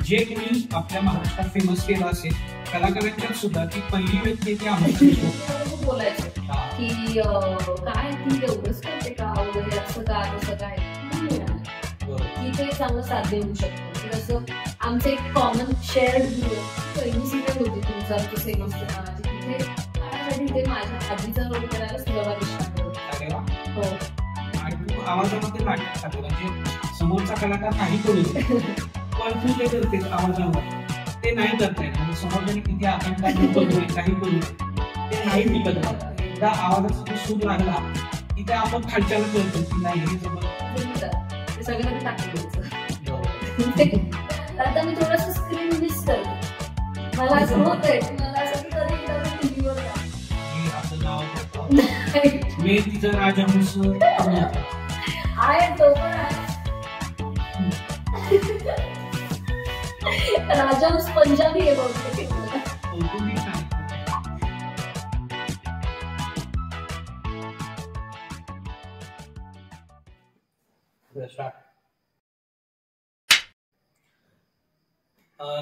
जे कोणी आपल्या महाराष्ट्रात फेमस केलं असेल कलाकारांच्यात सुद्धा ती पहिली व्यक्ती ती अमृता देशमुख. बोलायचं की काय ती एवढंच करते का वगैरे, असं का तसं काय की ते चांगलं साध्य होऊ शकतं. जसं आमचं एक कॉमन शेअर्ड इन्सिडेंट होती तुमचा तो सेम असतो माझी तिथे त्यासाठी ते माझ्या आजीचा रोल करायला सुरुवात दिसणार. हो, आणि तू आवाजामध्ये नाटक खातो म्हणजे समोरचा कलाकार काही करू पण तू जे करते आवाजावर ते नाही करता येत. म्हणजे समोरच्याने किती आपण काही करू ते नाही टिकत. एकदा आवाजाचा सूर लागला की ते आपण खालच्याला कळतो की नाही हे ते सगळं टाकलं. आता मी थोडंसं स्क्रीन मिस करते. मला असं होतंय मला असं की कधी एकदा टीव्हीवर मी तिचं राजहंस आहे तो पण आहे. राजहंस पंजाबी आहे बहुतेक.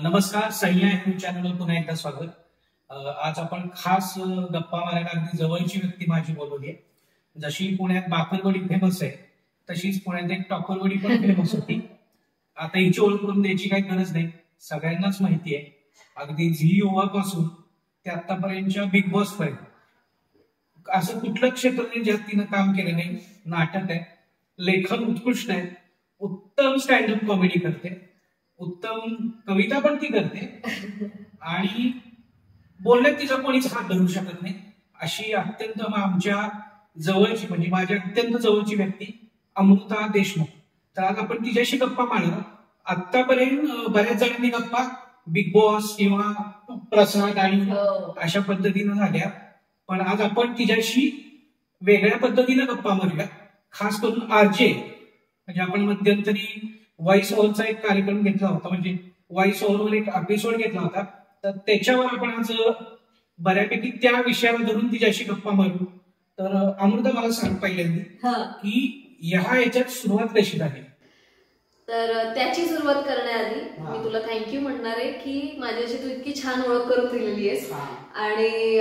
नमस्कार, सह्या यूट्यूब चॅनलवर पुन्हा एकदा स्वागत. आज आपण खास गप्पा मारायला अगदी जवळची व्यक्ती माझी बोलवली आहे. जशी पुण्यात बाकरवडी फेमस आहे तशीच पुण्यात एक टॉकरवडी पण फेमस होती. आता हिची ओळख करून द्यायची काही गरज नाही, सगळ्यांनाच माहिती आहे. अगदी झी युवा पासून ते आतापर्यंतच्या बिग बॉस पर्यंत असं कुठलं क्षेत्र नाही ज्यात तिनं काम केलं नाही. नाटक आहे, लेखन उत्कृष्ट आहे, उत्तम स्टँडअप कॉमेडी करते, उत्तम कविता पण ती करते आणि बोलण्यात तिचा कोणीच हात धरू शकत नाही. अशी अत्यंत आमच्या जवळची म्हणजे माझ्या अत्यंत जवळची व्यक्ती अमृता देशमुख. तर आज आपण तिच्याशी गप्पा मारणार. आतापर्यंत बऱ्याच जणांनी गप्पा बिग बॉस किंवा प्रसाद आणि अशा पद्धतीनं झाल्या, पण आज आपण तिच्याशी वेगळ्या पद्धतीनं गप्पा मारूया. खास करून आरजे म्हणजे आपण मध्यंतरी व्हॉइस ओव्हरचा एक कार्यक्रम घेतला होता, म्हणजे व्हॉइस ओव्हरवर एक एपिसोड घेतला होता, तर त्याच्यावर आपण आज बऱ्यापैकी त्या विषयाला धरून तिच्याशी गप्पा मारू. तर अमृता मला सांग पहिल्यांदा की याच्यात सुरुवात कशी झाली. तर त्याची सुरुवात करण्याआधी मी तुला थँक्यू म्हणणार आहे की माझ्याशी तू इतकी छान ओळख करून दिलेली आहेस आणि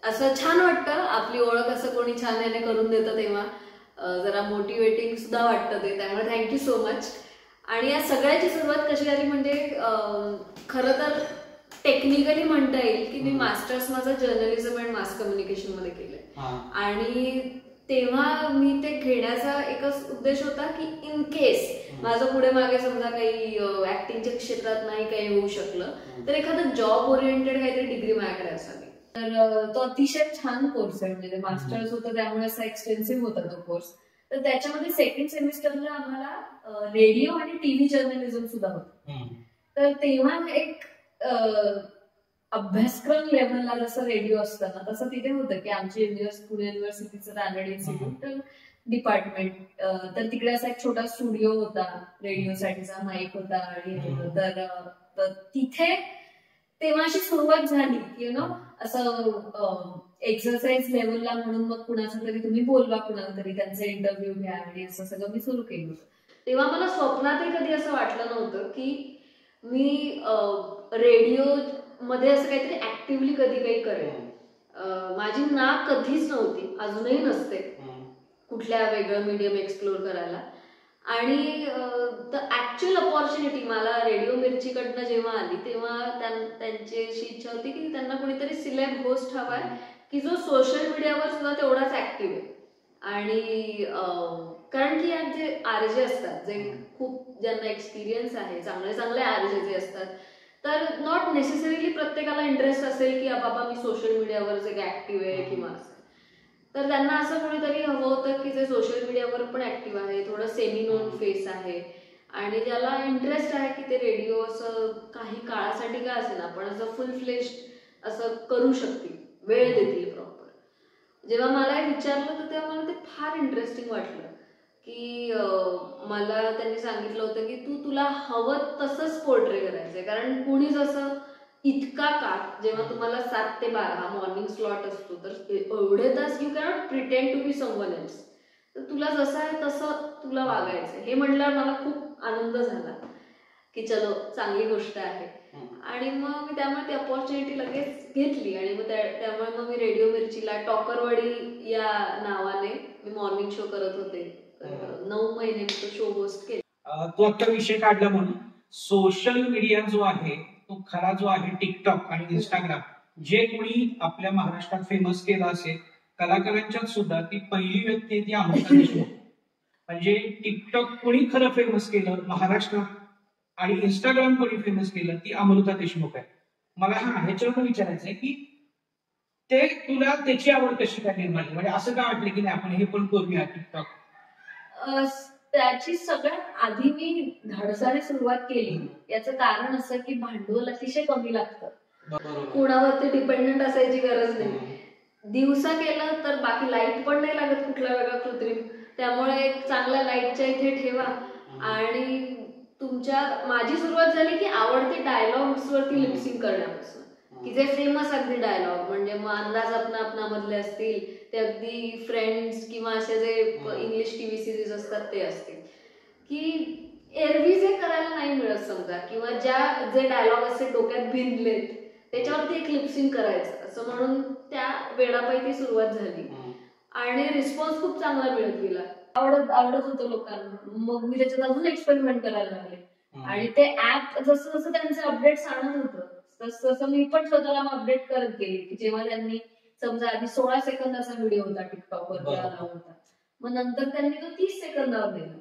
असं छान वाटतं आपली ओळख असं कोणी छान याने करून देतं तेव्हा जरा मोटिवेटिंग सुद्धा वाटतं ते. त्यामुळे थँक्यू सो मच. आणि या सगळ्याची सुरुवात कशी झाली म्हणजे खरं तर टेक्निकली म्हणता येईल की मी मास्टर्स माझं जर्नलिझम अँड मास कम्युनिकेशन मध्ये केलंय आणि तेव्हा मी ते घेण्याचा एकच उद्देश होता की इन केस माझं पुढे मागे समजा काही ऍक्टिंगच्या क्षेत्रात नाही काही होऊ शकलं तर एखादं जॉब ओरिएंटेड काहीतरी डिग्री माझ्याकडे असावी. तर तो अतिशय छान कोर्स आहे, म्हणजे मास्टर्स होतं त्यामुळे असा एक्सपेन्सिव्ह होता तो कोर्स. तर त्याच्यामध्ये सेकंड सेमिस्टरला आम्हाला रेडिओ आणि टीव्ही जर्नलिझम सुद्धा होतं. तर तेव्हा एक अभ्यासक्रम लेव्हलला जसं रेडिओ असतं ना तसं तिथे होतं की आमची पुणे युनिव्हर्सिटीचं रॅनड इन्स्टिट्यूट डिपार्टमेंट, तर तिकडे असा एक छोटा स्टुडिओ होता, रेडिओसाठीचा माईक होता आणि तर तिथे तेव्हा अशी सुरुवात झाली की असं एक्सरसाइज लेवलला म्हणून मग कुणाचं तरी तुम्ही बोलवा, कुणाला तरी त्यांचा इंटरव्ह्यू घ्या आणि असं सगळं मी सुरू केलं. तेव्हा मला स्वप्नातही कधी असं वाटलं नव्हतं की मी रेडिओ मध्ये असं काहीतरी ऍक्टिव्हली कधी काही करेन. माझी नाक कधीच नव्हती, अजूनही नसते कुठल्या वेगळं मीडियम एक्सप्लोर करायला. आणि द ऍक्च्युअल अपॉर्च्युनिटी मला रेडिओ मिर्चीकडनं जेव्हा आली तेव्हा त्यांची अशी इच्छा होती की त्यांना कोणीतरी सिलेब होस्ट हवाय की जो सोशल मीडियावर सुद्धा तेवढाच ऍक्टिव्ह आहे. आणि कारण की या जे आरजे असतात जे खूप ज्यांना एक्सपिरियन्स आहे, चांगले चांगले आरजे जे असतात, तर नॉट नेसेसरीली प्रत्येकाला इंटरेस्ट असेल की बाबा मी सोशल मीडियावर जे ऍक्टिव्ह आहे किंवा असं, तर त्यांना असं कोणीतरी हवं होतं की जे सोशल मीडियावर पण ऍक्टिव्ह आहे, थोडं सेमी नोन फेस आहे आणि ज्याला इंटरेस्ट आहे की ते रेडिओ असं काही काळासाठी का असेल आपण असं फुल फ्लेश्ड असं करू शकतील, वेळ देतील प्रॉपर. जेव्हा मला हे विचारलं तर तेव्हा मला ते फार इंटरेस्टिंग वाटलं की मला त्यांनी सांगितलं होतं की तुला हवं तसंच पोर्ट्रे करायचंय, कारण कुणीच असं इतका काळ जेव्हा तुम्हाला 7 ते 12 हा मॉर्निंग स्लॉट असतो तर एवढे तास you cannot pretend to be someone else, तर तुला जसं आहे तसं तुला वागायचं हे म्हणल्यावर मला खूप आनंद झाला. की चलो चांगली गोष्ट आहे. आणि मग मी त्यामुळे ती अपॉर्च्युनिटी लगेच घेतली आणि मग त्यामुळे मग मी रेडिओ मिर्चीला टॉकरवाडी या नावाने मी मॉर्निंग शो करत होते. 9 महिने मी तो शो होस्ट केला. तो आता विषय काढला म्हणून सोशल मीडिया जो आहे तो खरा जो आहे टिकटॉक आणि इंस्टाग्राम जे कोणी आपल्या महाराष्ट्रात फेमस केलं असेल कलाकारांच्यात सुद्धा ती पहिली व्यक्ती आहे ती अमृता देशमुख. म्हणजे टिकटॉक कोणी खरं फेमस केलं महाराष्ट्रात आणि इंस्टाग्राम कोणी फेमस केलं ती अमृता देशमुख आहे. मला ह्याच्यावर विचारायचंय की ते तुला त्याची आवड कशी काय निर्माण झाली, म्हणजे असं काय वाटलं की नाही आपण हे पण करूया टिकटॉक? त्याची सगळ्यात आधी मी धाडसाने सुरुवात केली. याचं कारण असं की भांडवल अतिशय कमी लागतं, कुणावरती डिपेंडंट असायची गरज नाही. दिवसा केलं तर बाकी लाईट पण नाही लागत कुठला वेगळा कृत्रिम, त्यामुळे एक चांगला लाईटच्या इथे ठेवा. आणि माझी सुरुवात झाली की आवडते डायलॉग्स वरती लिपसिंग करण्यापासून, की जे फेमस अगदी डायलॉग म्हणजे मग अंदाज अपना अपना मधले असतील ते अगदी फ्रेंड्स किंवा असे जे इंग्लिश टीव्ही सिरीज असतात ते असतील, की एरवी जे करायला नाही मिळत समजा, किंवा जे डायलॉग असे डोक्यात भिनलेत त्याच्यावरती एक लिपसिंग करायचं असं म्हणून त्या वेळापायी सुरुवात झाली. आणि रिस्पॉन्स खूप चांगला मिळत गेला, आवडत होतं लोकांना. मग मी त्याच्यात अजून एक्सपेरिमेंट करायला लागले. आणि ते ऍप जसं जसं त्यांचे अपडेट्स आणत होतं तसं तसं मी पण स्वतःला अपडेट करत गेले. की जेव्हा त्यांनी समजा आधी 16 सेकंदाचा व्हिडिओ होता टिकटॉकवर आला होता, मग नंतर त्यांनी तो 30 सेकंदावर दिला.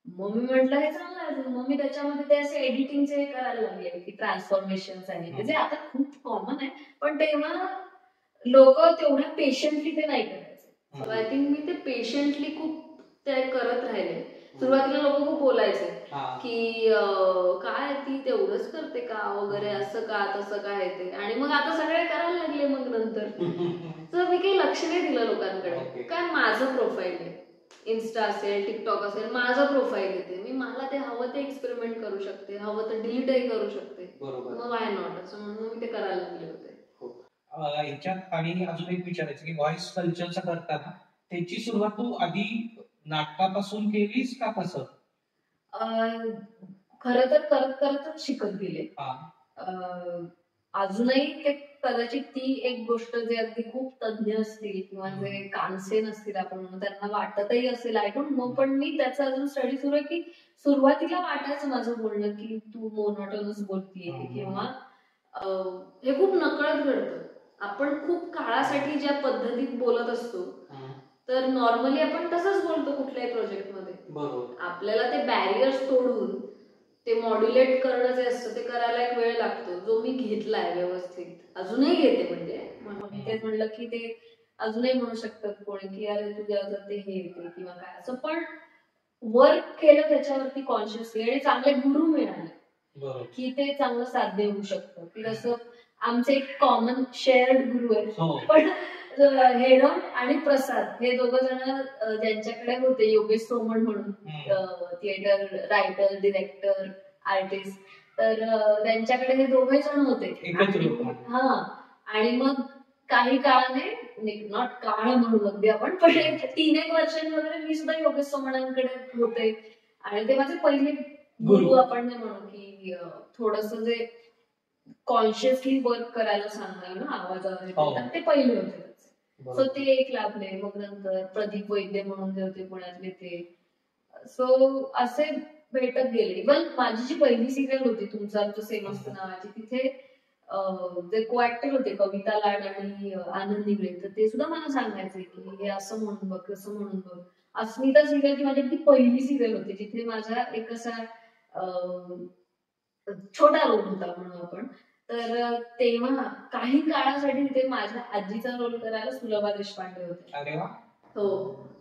मग मी म्हटलं हे चांगलं आहे. मग मी त्याच्यामध्ये ते असे एडिटिंगचे करायला लागले की ट्रान्सफॉर्मेशन आहे, जे आता खूप कॉमन आहे, पण तेव्हा लोक तेवढ्या पेशंटली ते नाही करायचे. आय थिंक मी ते पेशंटली खूप ते करत राहिले. सुरुवातीला लोक खूप बोलायचे की काय ती तेवढंच करते का वगैरे, असं का तसं काय ते. आणि मग आता सगळे करायला लागले. मग नंतर तर मी काही लक्ष नाही दिलं लोकांकडे. काय माझं प्रोफाईल आहे, इन्स्टा असेल टिकटॉक असेल, माझं प्रोफाईल येते, मी मला ते हवं ते एक्सपेरिमेंट करू शकते, हवं तर डिलीटही करू शकते. मग वाय नॉट असं म्हणून मी ते करायला लागले होते. याच्यात आणि अजून एक विचारायचं की व्हॉइस कल्चरचं करताना त्याची सुरुवात तू आधी नाटकापासून केलीस का कसं? खरं तर करत करतच शिकत गेले. अजूनही ते कदाचित ती एक गोष्ट जे अगदी खूप तज्ञ असतील किंवा जे कानसेन असतील आपण म्हणून त्यांना वाटतही असेल, आय डोंट नो, पण मी त्याचा अजून स्टडी सुरू आहे की सुरुवातीला वाटायचं माझं बोलणं की तू मोनोटोनस बोलतीये, किंवा हे खूप नकळत घडतं. आपण खूप काळासाठी ज्या पद्धतीत बोलत असतो तर नॉर्मली आपण तसंच बोलतो कुठल्याही प्रोजेक्टमध्ये. आपल्याला ते बॅरियर्स तोडून ते मॉड्युलेट करणं जे असतं ते करायला एक वेळ लागतो, जो मी घेतलाय व्यवस्थित, अजूनही घेते. म्हणजे मी तेच म्हणलं की ते अजूनही म्हणू शकतात कोणी की अरे तुझ्या ते हे येते किंवा काय असं, पण वर्क केलं त्याच्यावरती कॉन्शियसली आणि चांगले गुरु मिळाले की ते चांगलं साध्य होऊ शकतं. की जसं आमचे एक कॉमन शेअर्ड गुरु आहे, पण हेरम आणि प्रसाद हे दोघं जण ज्यांच्याकडे होते, योगेश सोमण म्हणून थिएटर रायटर, डिरेक्टर, आर्टिस्ट, तर त्यांच्याकडे हे दोघे जण होते. आणि मग काही काळाने, नॉट काळ म्हणून अगदी आपण, पण 3-1 वर्षांनी वगैरे मी सुद्धा योगेश सोमणांकडे होते. आणि ते माझे पहिले गुरु आपण म्हणू की थोडस जे कॉन्शियसली वर्क करायला सांगणार ना आवाजावर, ते पहिले होते. सो ते एक लाभले. मग नंतर प्रदीप वैद्य म्हणून जे होते पुण्यातले ते. सो असे भेटत गेले. इव्हन माझी जी पहिली सिरियल होती तुमचं आमचं सेम असतं नावाची, तिथे जे को ऍक्टर होते कविता लाड आणि आनंद निगळे, तर ते सुद्धा मला सांगायचे की हे असं म्हणून बघ, कसं म्हणून बघ. अस्मिता सिरियल ती माझी ती पहिली सिरियल होती जिथे माझा एक असा छोटा रोल होता म्हणून आपण. तर तेव्हा काही काळासाठी तिथे माझ्या आजीचा रोल करायला सुलभा देशपांडे होते. हो.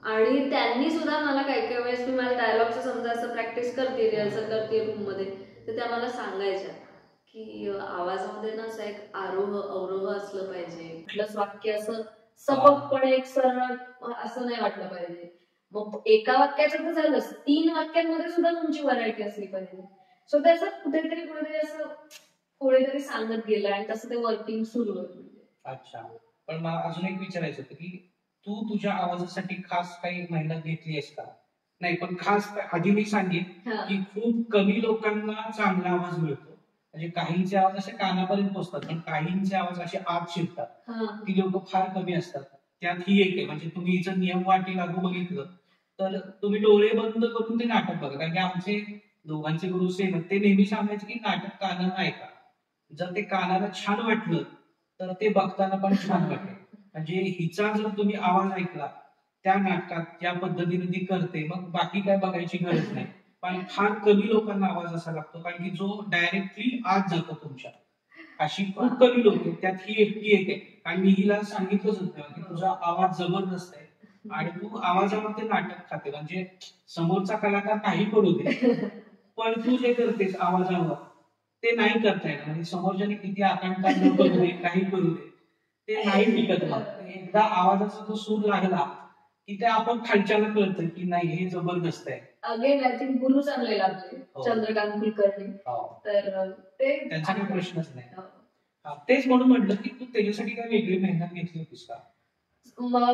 आणि त्यांनी सुद्धा मला काही काही वेळेस मी माझ्या डायलॉगचं समजा असं प्रॅक्टिस करते, रिहर्सल करते रूम मध्ये, तर त्या मला सांगायच्या की आवाजामध्ये ना असं एक आरोह अवरोह असलं पाहिजे, कुठलंच वाक्य असं सपकपणे एक सरळ असं नाही वाटलं पाहिजे. मग एका वाक्याचं तर झालंच, 3 वाक्यांमध्ये सुद्धा तुमची व्हरायटी असली पाहिजे. सो त्याचं कुठेतरी असं कोणीतरी सांगत गेलं आणि तसं ते वर्किंग सुरू होतं. अच्छा. पण मला अजून एक विचारायचं होतं की तू तुझ्या आवाजासाठी खास काही मेहनत घेतली आहेस का? नाही, पण खास आधी मी सांगेन हा की खूप कमी लोकांना चांगला आवाज मिळतो. म्हणजे काहींचे आवाज असे कानापर्यंत पोहोचतात, पण काहींचे आवाज असे आत शिरतात. हा ती लोक फार कमी असतात. त्यात ही एक आहे. म्हणजे तुम्ही हिचं नियम वाटी लागू बघितलं तर तुम्ही डोळे बंद करून ते नाटक बघा. कारण की आमचे दोघांचे गुरु सेम आहेत. ते नेहमी सांगायचे की नाटक कानानं ऐका. जर ते कानाला छान वाटलं तर ते बघताना पण छान वाटेल. म्हणजे हिचा जर तुम्ही आवाज ऐकला त्या नाटकात ज्या पद्धतीने ती करते, मग बाकी काय बघायची गरज नाही. पण फार कमी लोकांना आवाज असा लागतो, कारण की जो डायरेक्टली आत जातो तुमच्या. अशी खूप कमी लोक आहेत. त्यात ही एकटी एक आहे. आणि मी हिला सांगितलंच होतं की तुझा आवाज जबरदस्त आहे आणि तू आवाजावर ते नाटक खाते. म्हणजे समोरचा कलाकार काही करू दे, पण तू जे करतेस आवाजावर ते नाही करता येणार. म्हणजे समोरच्याने किती आकांतांड करू दे, काही करू दे, ते नाही टिकत. मग एकदा आवाजाचा जो सूर लागला की ते आपण खालच्याला कळतं की नाही हे जबरदस्त आहे. अगेन आय थिंक गुरु चांगले लागले हो. चंद्रकांत कुलकर्णी. हो. तर ते त्यांचा काही प्रश्नच नाही. हो. हा, तेच म्हणून म्हटलं की तू त्याच्यासाठी काय वेगळी मेहनत घेतली होतीस का?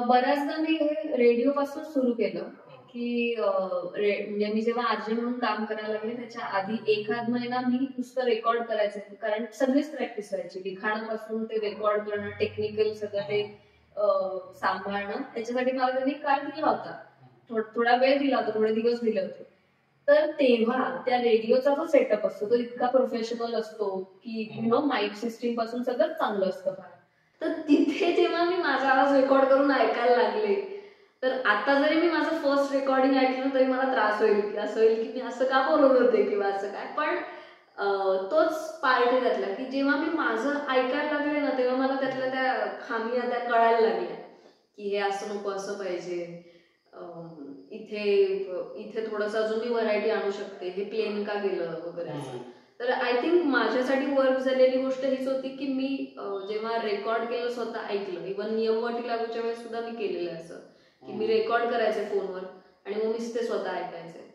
बऱ्याचदा मी हे रेडिओ पासून सुरू केलं की म्हणजे मी जेव्हा आरजे म्हणून काम करायला लागले त्याच्या आधी एखाद महिना मी नुसतं रेकॉर्ड करायचे, कारण सगळीच प्रॅक्टिस व्हायची लिखाणापासून ते रेकॉर्ड करणं, टेक्निकल सगळं ते सांभाळणं. त्याच्यासाठी मला त्यांनी काळ दिला होता, थोडा वेळ दिला होता, थोडे दिवस दिले होते. तर तेव्हा त्या रेडिओचा जो सेटअप असतो तो इतका प्रोफेशनल असतो की माईक सिस्टीम पासून सगळं चांगलं असतं फार. तर तिथे जेव्हा मी माझा आवाज रेकॉर्ड करून ऐकायला लागले, तर आता जरी मी माझं फर्स्ट रेकॉर्डिंग ऐकलं तरी मला त्रास होईल की असं होईल की मी असं का बोलत होते किंवा असं काय. पण तोच पार्ट आहे त्यातला की जेव्हा मी माझं ऐकायला लागले ना तेव्हा मला त्यातल्या त्या खामिया त्या कळायला लागल्या की हे असं नको, असं पाहिजे, इथे इथे थोडंसं अजून मी व्हरायटी आणू शकते, हे प्लेन का गेलं वगैरे असं. तर आय थिंक माझ्यासाठी वर्क झालेली गोष्ट हीच होती की मी जेव्हा रेकॉर्ड केलं स्वतः ऐकलं. इव्हन नियमवाटी लागूच्या वेळेस सुद्धा मी केलेलं आहे असं की मी रेकॉर्ड करायचे फोनवर आणि मग मीच ते स्वतः ऐकायचे.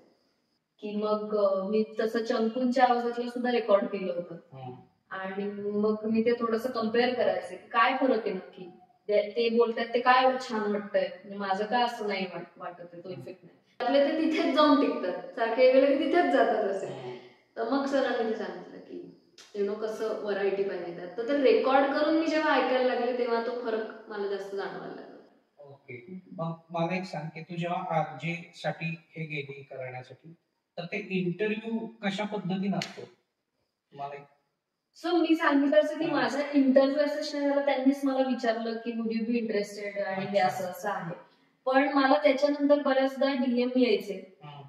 की मग मी तसं चंपूंच्या आवाजातलं सुद्धा रेकॉर्ड केलं होतं आणि मग मी ते थोडंसं कम्पेअर करायचे काय फरक आहे नक्की, ते बोलतात ते काय एवढं छान वाटतंय, म्हणजे माझं काय असं नाही वाटत आहे, तो इफेक्ट नाही. आपले ते तिथेच जाऊन टिकतात, सारखे गेले की तिथेच जातात असे. तर मग सरांनी ते सांगितलं की कसं व्हरायटी पाहिजे त्यात. तर ते रेकॉर्ड करून मी जेव्हा ऐकायला लागले तेव्हा तो फरक मला जास्त जाणवायला लागला. ओके, मग मला एक सांग की तू जेव्हा आरजे साठी हे गेली करण्यासाठी, तर ते इंटरव्ह्यू कशा पद्धतीने असतो मला? सो मी सांगितलं असं की माझा इंटरव्ह्यू असं नाही झाला, त्यांनीच मला विचारलं की वुड यू बी इंटरेस्टेड आणि हे असं असं आहे. पण मला त्याच्यानंतर बऱ्याचदा डीएम यायचे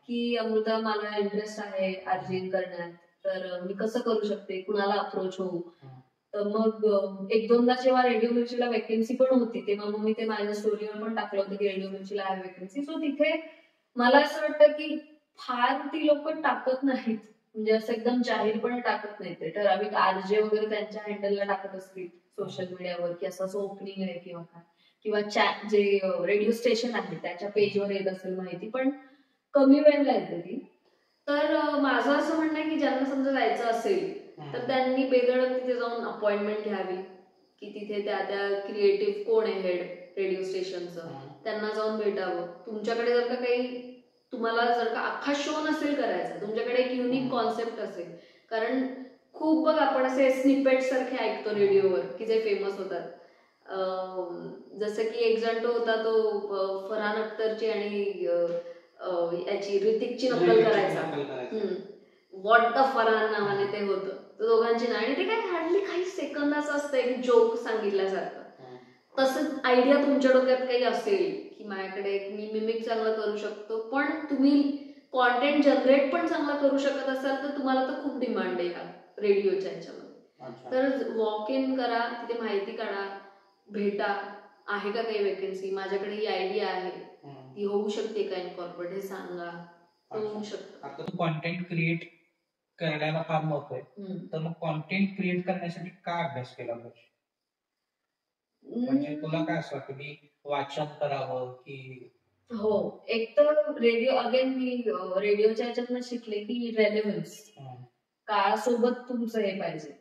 की अमृता मला इंटरेस्ट आहे आरजे करण्यात, तर मी कसं करू शकते, कुणाला अप्रोच होऊ. तर मग एक दोनदा जेव्हा रेडिओ मिर्चीला वेकेन्सी पण होती तेव्हा मग मी ते माझ्या स्टोरीवर पण टाकलं होतं की रेडिओ मिर्चीला आहे वेकेन्सी. सो तिथे मला असं वाटतं की फार ती लोक टाकत नाहीत, म्हणजे असं एकदम जाहीरपणे टाकत नाही. ते ठराविक आरजे वगैरे त्यांच्या हँडलला टाकत असतील सोशल मीडियावर की असं असं ओपनिंग आहे किंवा काय, किंवा चॅट जे रेडिओ स्टेशन आहे त्याच्या पेजवर येत असेल माहिती, पण कमी वेळेला येते ती. तर माझं असं म्हणणं आहे की ज्यांना समजा जायचं असेल तर त्यांनी बेधडक तिथे जाऊन अपॉइंटमेंट घ्यावी की तिथे त्या क्रिएटिव्ह कोण आहे हेड रेडिओ स्टेशनचं, त्यांना जाऊन भेटावं. तुमच्याकडे जर का काही, तुम्हाला जर का अख्खा शो नसेल करायचा, तुमच्याकडे एक युनिक कॉन्सेप्ट असेल, कारण खूप बघ आपण असे स्निपेट सारखे ऐकतो रेडिओवर की जे फेमस होतात. जसं की एक जण तो होता तो फरहान अख्तरची आणि याची ऋतिकची नक्कल करायचा, व्हॉट द फरहान नावाने ते होतं. दोघांची नाव, आणि ते काय हार्डली काही सेकंदाचं असतं एक जोक सांगितल्यासारखं. तसं आयडिया तुमच्या डोक्यात काही असेल की माझ्याकडे मी मिमिक चांगलं करू शकतो, पण तुम्ही कॉन्टेंट जनरेट पण चांगला करू शकत असाल तर तुम्हाला तर खूप डिमांड आहे या रेडिओच्या ह्याच्यामध्ये. तर वॉक इन करा, तिथे माहिती काढा, भेटा, आहे का काही वेकेन्सी, माझ्याकडे ही आयडिया आहे, ती होऊ शकते का इनकॉर्पोरेट, हे सांगा, होऊ शकतं. आता तू कॉन्टेंट क्रिएट करायला फार महत्व आहे, तर मग कॉन्टेंट क्रिएट करण्यासाठी काय अभ्यास केला पाहिजे? म्हणजे तुला काय असं वाटतं की वाचन करावं की? हो, एक तर रेडिओ, अगेन मी रेडिओच्या ह्याच्यातनं शिकले की रेलेव्हन्स, काळासोबत तुमचं हे पाहिजे.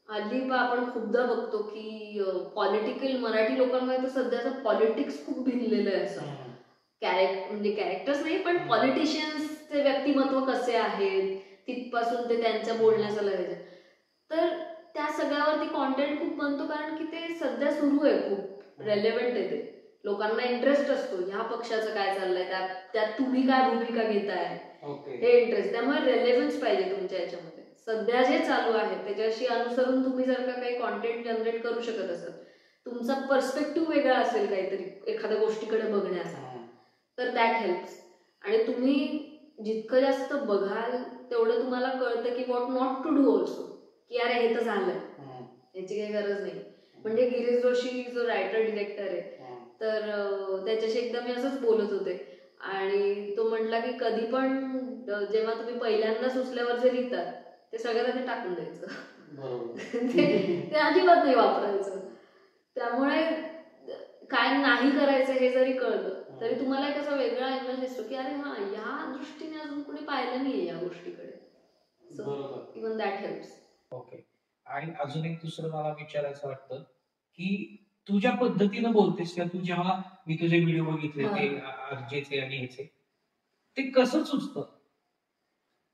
हल्ली आपण खूपदा बघतो की पॉलिटिकल मराठी लोकांमध्ये तर सध्याचं पॉलिटिक्स खूप भिनलेलं आहे असं. म्हणजे कॅरेक्टर्स नाही पण पॉलिटिशियन्सचे व्यक्तिमत्व कसे आहेत तिथपासून ते त्यांच्या बोलण्याचा लहजा, तर त्या सगळ्यावरती कॉन्टेंट खूप बनतो, कारण की ते सध्या सुरू आहे, खूप रेलेव्हंट आहे, ते लोकांना इंटरेस्ट असतो ह्या पक्षाचं काय चाललंय, त्यात तुम्ही काय भूमिका घेताय हे इंटरेस्ट, त्यामुळे रेलेव्हन्स पाहिजे तुमच्या याच्यामध्ये. सध्या जे चालू आहे त्याच्याशी अनुसरून तुम्ही जर का काही कॉन्टेंट जनरेट करू शकत असाल, तुमचा पर्स्पेक्टिव्ह वेगळा असेल काहीतरी एखाद्या गोष्टीकडे बघण्याचा, तर दॅट हेल्प्स. आणि तुम्ही जितकं जास्त बघाल तेवढं तुम्हाला कळतं की what not to do also, की अरे हे तर झालंय, याची काही गरज नाही. म्हणजे गिरीश जोशी जो रायटर डिरेक्टर आहे, तर त्याच्याशी एकदा मी असंच बोलत होते आणि तो म्हटला की कधी पण जेव्हा तुम्ही पहिल्यांदा सुचल्यावर जे लिहितात ते सगळ्यात आधी टाकून द्यायचं. ते अजिबात नाही वापरायचं. त्यामुळे काय नाही करायचं हे जरी कळलं तरी तुम्हाला एक असा वेगळा इमेज दिसतो की अरे हा, या दृष्टीने अजून कोणी पाहिलं नाहीये या गोष्टीकडे. So even that helps. Okay. आणि अजून एक दुसरं मला विचारायचं वाटतं की तू ज्या पद्धतीनं बोलतेस किंवा तू जेव्हा मी तुझे व्हिडिओ बघितले ते आरजेचे आणि ह्याचे, ते कसं सुचतं?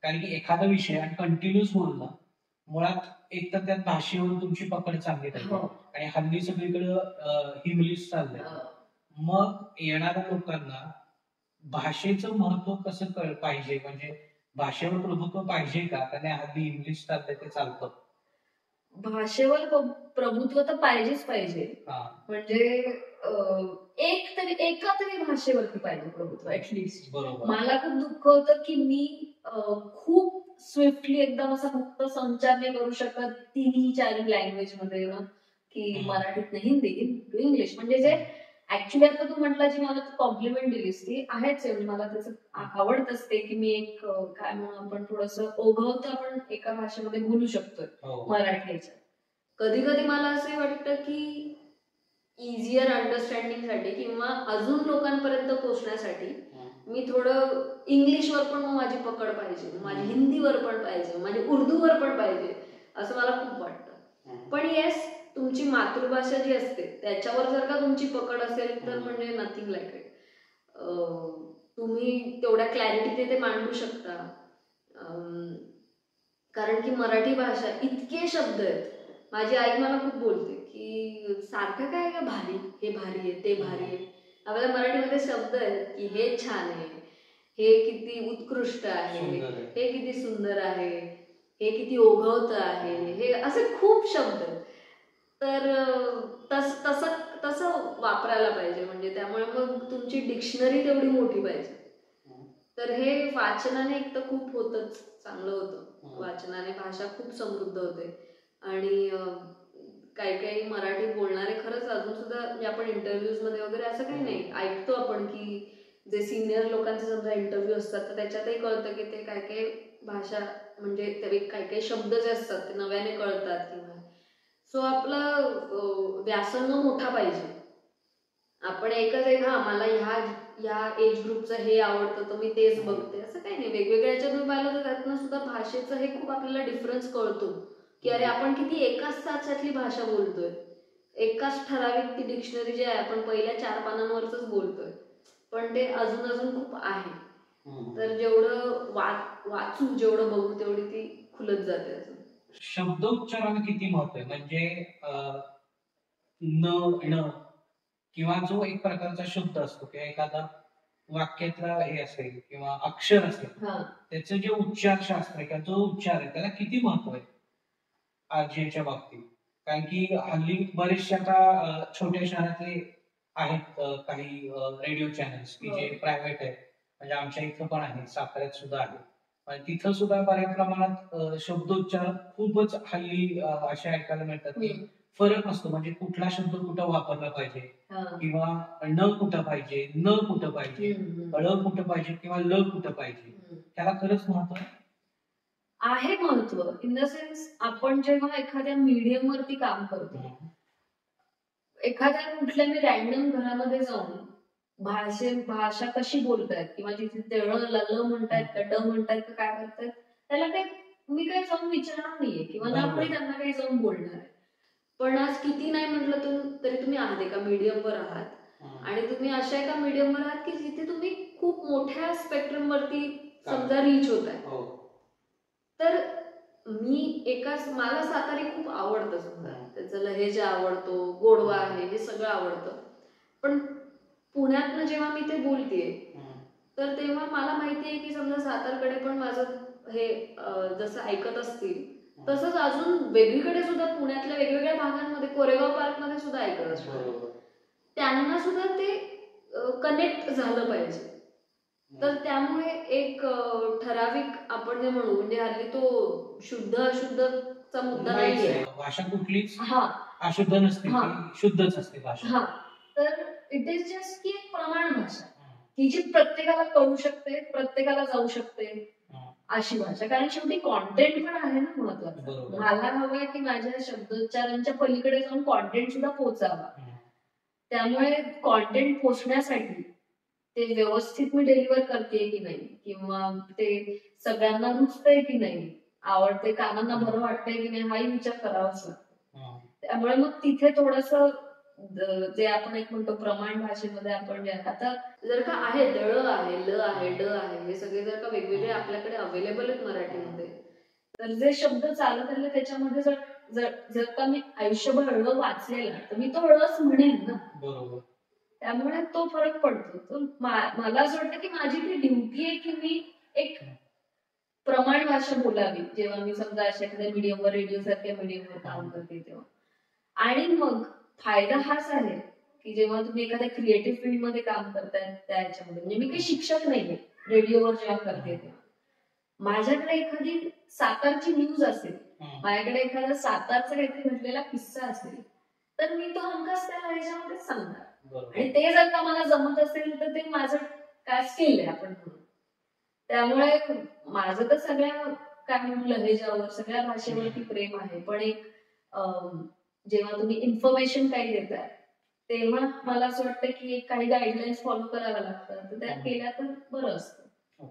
कारण की एखादा विषय आणि कंटिन्युअस बोलणं, मुळात एक तर त्यात भाषेवर तुमची पकड चांगली पाहिजे आणि हल्ली सगळीकडं इंग्लिश चाललंय. मग येणाऱ्या लोकांना भाषेचं महत्व कसं पाहिजे, म्हणजे भाषेवर प्रभुत्व पाहिजे का? त्याने हल्ली इंग्लिश चालतंय ते चालतं. भाषेवर प्रभुत्व तर पाहिजेच पाहिजे. म्हणजे एका तरी भाषेवरती पाहिजे प्रभुत्व ऍटलिस्ट. मला खूप दुःख होतं की मी खूप स्विफ्टली एकदम असा मुक्त संचार नाही करू शकत तिन्ही चारही लँग्वेज मध्ये ना, की मराठीत हिंदी इंग्लिश. म्हणजे जे ऍक्च्युली आता तू म्हटला जी मला कॉम्प्लिमेंट दिलीस ती आहेच, म्हणजे मला त्याचं आवडतच ते की मी एक काय म्हणून आपण थोडंसं ओघवतं आपण एका भाषेमध्ये बोलू शकतोय मराठीच्या. कधी कधी मला असं वाटतं की इझियर अंडरस्टँडिंगसाठी किंवा अजून लोकांपर्यंत पोहोचण्यासाठी मी थोडं इंग्लिशवर पण माझी पकड पाहिजे, माझी हिंदीवर पण पाहिजे, माझी उर्दूवर पण पाहिजे, असं मला खूप वाटतं. पण येस, तुमची मातृभाषा जी असते त्याच्यावर जर का तुमची पकड असेल तर म्हणजे नथिंग लाईक इट. तुम्ही तेवढ्या क्लॅरिटीने ते मांडू शकता. कारण की मराठी भाषा इतके शब्द आहेत. माझी आई मला खूप बोलते की सारखं काय का भारी, हे भारी आहे, ते भारी आहे. आपल्या मराठीमध्ये शब्द आहेत की हे छान आहे, हे किती उत्कृष्ट आहे, हे किती सुंदर आहे, हे किती ओघवत आहे, हे असे खूप शब्द आहेत. तर तसं वापरायला पाहिजे. म्हणजे त्यामुळे मग तुमची डिक्शनरी तेवढी मोठी पाहिजे. तर हे वाचनाने एक तर खूप होतच, चांगलं होतं. वाचनाने भाषा खूप समृद्ध होते. आणि काही काही मराठी बोलणारे खरंच अजून सुद्धा, म्हणजे आपण इंटरव्ह्यूज मध्ये वगैरे असं काही नाही ऐकतो आपण की जे सिनियर लोकांचे समजा इंटरव्ह्यू असतात तर त्याच्यातही कळतं की ते काय काय भाषा, म्हणजे काही काही शब्द जे असतात ते नव्याने कळतात किंवा. सो आपलं व्यासंग मोठा पाहिजे. आपण एकच एक मला ह्या एज ग्रुपचं हे आवडतं तर मी तेच बघते असं काही नाही. वेगवेगळ्या याच्यातून पाहिलं तर त्यातनं सुद्धा भाषेचं हे खूप आपल्याला डिफरन्स कळतो की अरे आपण किती एकाच साच्यातली भाषा बोलतोय, एकाच ठराविक ती डिक्शनरी जी आहे आपण पहिल्या 4 पानांवरच बोलतोय, पण ते अजून अजून खूप आहे. तर जेवढं वाचू जेवढं बघू तेवढी ती खुलत जाते. अजून शब्दोच्चाराला किती महत्व आहे? म्हणजे न किंवा जो एक प्रकारचा शब्द असतो किंवा एखादा वाक्यातला हे असेल किंवा अक्षर असेल, त्याचं जे उच्चारशास्त्र किंवा जो उच्चार आहे त्याला किती महत्व आहे आरजेच्या बाबतीत? कारण की हल्ली बरेचसे आता छोट्या शहरातले आहेत काही रेडिओ चॅनल्स की जे प्रायव्हेट आहेत. म्हणजे आमच्या इथं पण आहे, साताऱ्यात सुद्धा आहे. आणि तिथं सुद्धा बऱ्याच प्रमाणात शब्दोच्चार खूपच हल्ली असे ऐकायला मिळतात की फरक असतो. म्हणजे कुठला शब्द कुठं वापरला पाहिजे किंवा न कुठं पाहिजे, न कुठं पाहिजे, ळ कुठं पाहिजे किंवा ल कुठं पाहिजे, त्याला खरंच महत्व आहे. महत्व इन द सेन्स आपण जेव्हा एखाद्या मीडियम वरती काम करतो, एखाद्या कुठल्या मी रॅन्डम घरामध्ये जाऊन भाषा कशी बोलतायत किंवा जिथे ते ल म्हणतायत का ड म्हणतायत का काय करतायत त्याला काही मी काही जाऊन विचारणार नाहीये किंवा ना कोणी त्यांना काही जाऊन बोलणार आहे. पण आज किती नाही म्हटलं तरी तुम्ही आहात एका मीडियमवर आहात आणि तुम्ही अशा एका मीडियमवर आहात की जिथे तुम्ही मोठ्या स्पेक्ट्रम वरती समजा रीच होत आहे, तर मला सातारी खूप आवडतं, समजा त्याचं लहेजा आवडतो, गोडवा आहे, हे सगळं आवडतं. पण पुण्यातनं जेव्हा मी ते बोलतेय तर तेव्हा मला माहितीये की समजा सातारकडे पण माझं हे जसं ऐकत असतील तसंच अजून वेगळीकडे सुद्धा पुण्यातल्या वेगवेगळ्या भागांमध्ये, कोरेगाव पार्क मध्ये सुद्धा ऐकत असतात, त्यांना सुद्धा ते कनेक्ट झालं पाहिजे. तर त्यामुळे एक ठराविक आपण जे म्हणू, म्हणजे हल्ली तो शुद्ध अशुद्धचा मुद्दा नाहीये. भाषा कुठलीच अशुद्ध नसते, शुद्धच असते भाषा. तर इट इज जस्ट की एक प्रमाण भाषा की जी प्रत्येकाला कळू शकते, प्रत्येकाला जाऊ शकते, अशी भाषा. कारण शेवटी कॉन्टेंट पण आहे ना महत्वाचं. मला हवंय की माझ्या शब्दोच्चारांच्या पलीकडे जाऊन कॉन्टेंट सुद्धा पोहोचावा. त्यामुळे कॉन्टेंट पोहोचण्यासाठी ते व्यवस्थित मी डिलिव्हर करते की नाही, किंवा ते सगळ्यांना रुचतंय की नाही, आवडते, कानांना बरं वाटतंय की नाही, हाही विचार करावाच लागतो. त्यामुळे मग तिथे थोडस जे आपण एक म्हणतो प्रमाण भाषेमध्ये आपण आता जर का आहे ड आहे, ल आहे, ड आहे, हे सगळे जर का वेगवेगळे आपल्याकडे अवेलेबल आहेत मराठीमध्ये, तर जे शब्द चालत आले त्याच्यामध्ये जर का मी आयुष्यभर ळ वाचलेला तर मी तो ळच म्हणेन ना. बरोबर. त्यामुळे तो फरक पडतो. तर मला असं वाटतं की माझी ती ड्युटी आहे की मी एक प्रमाण भाषा बोलावी जेव्हा मी समजा अशा एखाद्या मीडियमवर, रेडिओ सारख्या मीडियमवर काम करते तेव्हा. आणि मग फायदा हाच आहे की जेव्हा तुम्ही एखाद्या क्रिएटिव्ह फील्ड मध्ये काम करताय त्या ह्याच्यामध्ये, म्हणजे मी काही शिक्षक नाहीये, रेडिओवर जेव्हा करते तेव्हा माझ्याकडे एखादी सातारची न्यूज असेल, माझ्याकडे एखादा सातारचा काहीतरी घडलेला किस्सा असेल, तर मी तो हमखास त्या ह्याच्यामध्ये सांगणार. आणि ते जर का मला जमत असेल तर ते माझं काय स्किल आहे आपण म्हणून. त्यामुळे माझं तर सगळ्या काय म्हणून लहेजावर, सगळ्या भाषेवरती प्रेम आहे. पण एक जेव्हा तुम्ही इन्फॉर्मेशन काही देताय तेव्हा मला असं वाटतं की काही गाईडलाईन्स फॉलो कराव्या लागतात, तर त्या केल्या तर बरं असतं.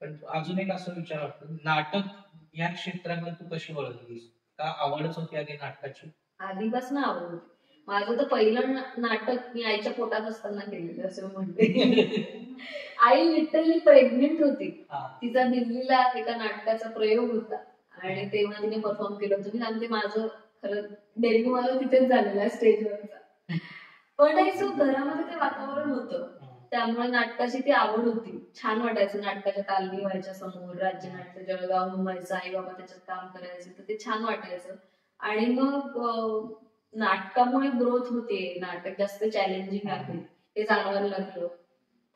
पण अजून एक असं विचार वाटतं, नाटक या क्षेत्राकडे तू कशी वळलीस? का आवडच होती आधी नाटकाची? आधीपासून आवड होती. माझं तर पहिलं नाटक मी आईच्या पोटात असताना केलेलं असं म्हणते. आई लिटरली प्रेग्नेंट होती, तिचा दिल्लीला एका नाटकाचा प्रयोग होता आणि तेव्हा तिने परफॉर्म केलं होतं. मी सांगते माझं खरं डेब्यू माझं तिथेच झालेलं आहे स्टेजवरचा. पण घरामध्ये ते वातावरण होतं, त्यामुळे नाटकाची ती आवड होती. छान वाटायचं, नाटकाच्या तालमी व्हायच्या समोर, राज्य नाट्य जळगाव व्हायचं, आई बाबा त्याच्यात काम करायचे, तर ते छान वाटायचं. आणि मग नाटकामुळे ग्रोथ होते, नाटक जास्त चॅलेंजिंग आहे हे जाणवायला लागलं.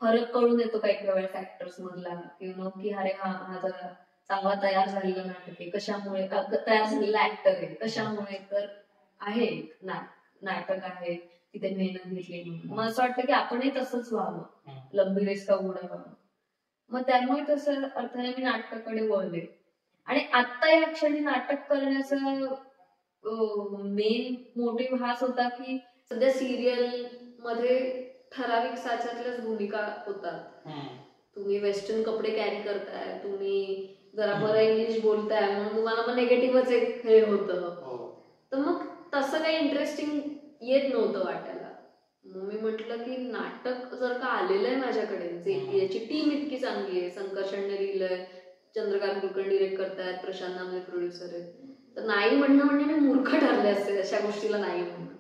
फरक कळून येतो काही वेळा फॅक्टर्स मधला, की अरे हा जरा चांगला तयार झालेला नाटक आहे, कशामुळे तयार झालेला ऍक्टर आहे, कशामुळे तर आहे नाटक आहे, तिथे मेहनत घेतली म्हणून. मग असं वाटतं की आपणही तसंच व्हावं, लंबी का उडा व्हावं. मग त्यामुळे तसं अर्थाने मी नाटकाकडे वळले. आणि आता या क्षणी नाटक करण्याचा मेन मोटिव्ह हाच होता की सध्या सिरियल मध्ये ठराविक साच्यातल्याच भूमिका होतात. तुम्ही वेस्टर्न कपडे कॅरी करताय, तुम्ही जरा बरं इंग्लिश बोलताय, म्हणून तुम्हाला मग निगेटिव्हच एक हे होतं. तर मग तसं काही इंटरेस्टिंग येत नव्हतं वाटायला. मग मी म्हटलं की नाटक जर का आलेलं आहे माझ्याकडे, याची टीम इतकी चांगली आहे, संकर्षणने लिहिलंय, चंद्रकांत कुलकर्णी डिरेक्ट करतायत, प्रशांत नामले प्रोड्युसर आहेत, तर नाही म्हणणं म्हणजे मी मूर्ख ठरले असते अशा गोष्टीला नाही म्हणणं.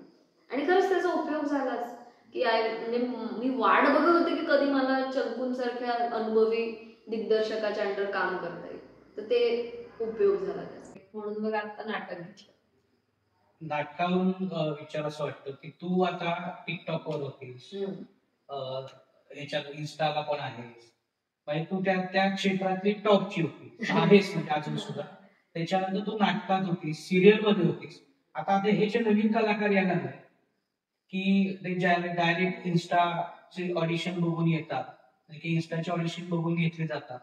आणि खरंच त्याचा उपयोग झालाच की म्हणजे मी वाट बघत होते की कधी मला चंकून सारख्या अनुभवी दिग्दर्शकाच्या अंडर काम करता येईल, तर ते उपयोग झाला त्याचा. म्हणून मग आता नाटक घेतलं. नाटकावरून विचार असं वाटतं की तू आता टिकटॉकवर होतीस, ह्याच्यात इन्स्टाला पण आहेस, म्हणजे तू त्या क्षेत्रातली टॉपची होती आहेस, म्हणजे अजून सुद्धा. त्याच्यानंतर तू नाटकात होतीस, सिरियल मध्ये होतीस. आता हे जे नवीन कलाकार यायला लागले की ते डायरेक्ट इन्स्टाचे ऑडिशन बघून येतात, की इन्स्टाचे ऑडिशन बघून घेतले जातात.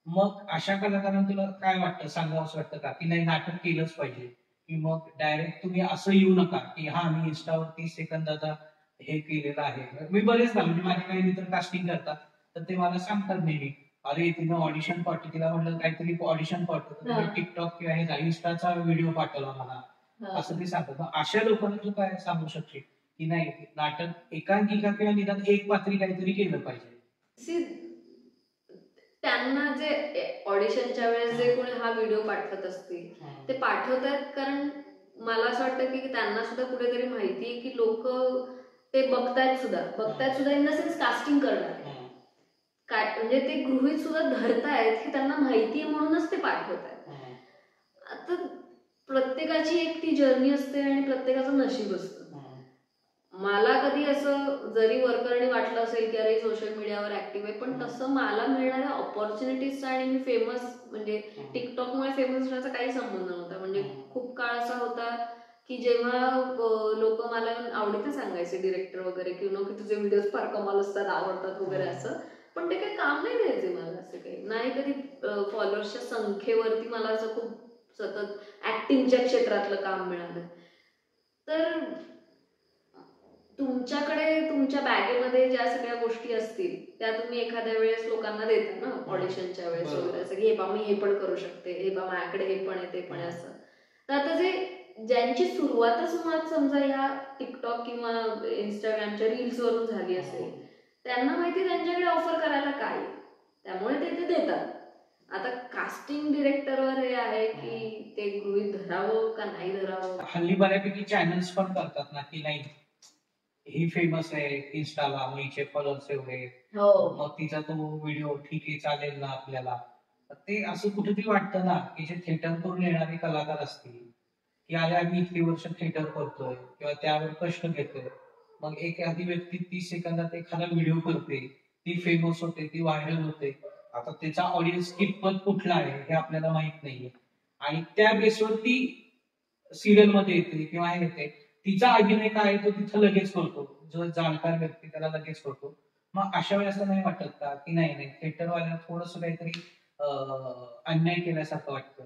मग अशा कलाकारांना तुला काय वाटतं, सांगावं असं वाटतं का की नाही नाटक केलंच पाहिजे, की मग डायरेक्ट तुम्ही असं येऊ नका की हा मी इन्स्टावर 30 सेकंदाचा हे केलेलं आहे. मी बरेच म्हणजे माझे काही मित्र कास्टिंग करतात, तर ते मला सांगतात नेहमी, अरे तिनं ऑडिशन पाठवलं, तिला म्हटलं काहीतरी ऑडिशन पाठवलं, टिकटॉक किंवा हे इन्स्टाचा व्हिडिओ पाठवला मला, असं ते सांगतात. अशा लोकांना तू काय सांगू शकशील की नाही नाटक एकांकिका किंवा निदान एक पात्री काहीतरी केलं पाहिजे? त्यांना जे ऑडिशनच्या वेळेस जे कोणी हा व्हिडिओ पाठवत असतील ते पाठवतात, कारण मला असं वाटतं की त्यांना सुद्धा कुठेतरी माहिती आहे की लोक ते बघतायत सुद्धा इन द सेन्स कास्टिंग करणार काय, म्हणजे ते गृहीत सुद्धा धरतायत की त्यांना माहिती आहे म्हणूनच ते पाठवतायत. आता प्रत्येकाची एक ती जर्नी असते आणि प्रत्येकाचं नशीब असतं. मला कधी असं जरी वरकरणी वाटलं असेल की अरे सोशल मीडियावर ऍक्टिव्ह आहे, पण तसं मला मिळणाऱ्या ऑपॉर्च्युनिटीजचा आणि मी फेमस म्हणजे टिकटॉकमुळे फेमस होण्याचा काही संबंध नव्हता. म्हणजे खूप काळ असा होता की जेव्हा लोक मला आवडीचं सांगायचे डिरेक्टर वगैरे की की तुझे व्हिडिओज फार कमाल असतात, आवडतात वगैरे असं, पण ते काही काम नाही द्यायचे मला. असं काही नाही, कधी फॉलोअर्सच्या संख्येवरती मला असं खूप सतत ऍक्टिंगच्या क्षेत्रातलं काम मिळालं. तर तुमच्याकडे तुमच्या बॅगेमध्ये ज्या सगळ्या गोष्टी असतील त्या तुम्ही एखाद्या वेळेस लोकांना देता ना ऑडिशनच्या वेळेस वगैरे, असं की हे बा मी हे पण करू शकते, हे बा माझ्याकडे हे पण आहे ते पण आहे असं. तर आता जे ज्यांची सुरुवातच मुळात समजा या टिकटॉक किंवा इंस्टाग्रामच्या रील्स वरून झाली असेल, त्यांना माहिती त्यांच्याकडे ऑफर करायला काय, त्यामुळे ते देतात. आता कास्टिंग डिरेक्टरवर हे आहे की ते गृहीत धरावं का नाही धरावं. हल्ली बऱ्यापैकी चॅनल्स पण करतात ना की नाही ही फेमस आहे इन्स्टाला, मग हिचे फॉलोअर्स एवढे, मग तिचा तो व्हिडिओ ठीक आहे चालेल ना आपल्याला. ते असं कुठेतरी वाटतं ना की जे थिएटर करून येणारे कलाकार असतील की अरे आम्ही इतकी वर्ष थिएटर करतोय किंवा त्यावर कष्ट घेतोय, मग एखादी व्यक्ती 30 सेकंदात एखादा व्हिडिओ करते, ती फेमस होते, ती व्हायरल होते. आता त्याचा ऑडियन्स कितपत कुठला आहे हे आपल्याला माहित नाहीये, आणि त्या बेसवर ती सिरियल मध्ये येते किंवा हे येते, तिचा अभिनय काय तो तिथं लगेच करतो, जो जाणकार व्यक्ती त्याला लगेच करतो. मग अशा वेळेस असं नाही वाटत का की नाही थिएटरवाल्याला थोडस काहीतरी अन्याय केल्यासारखं वाटतं?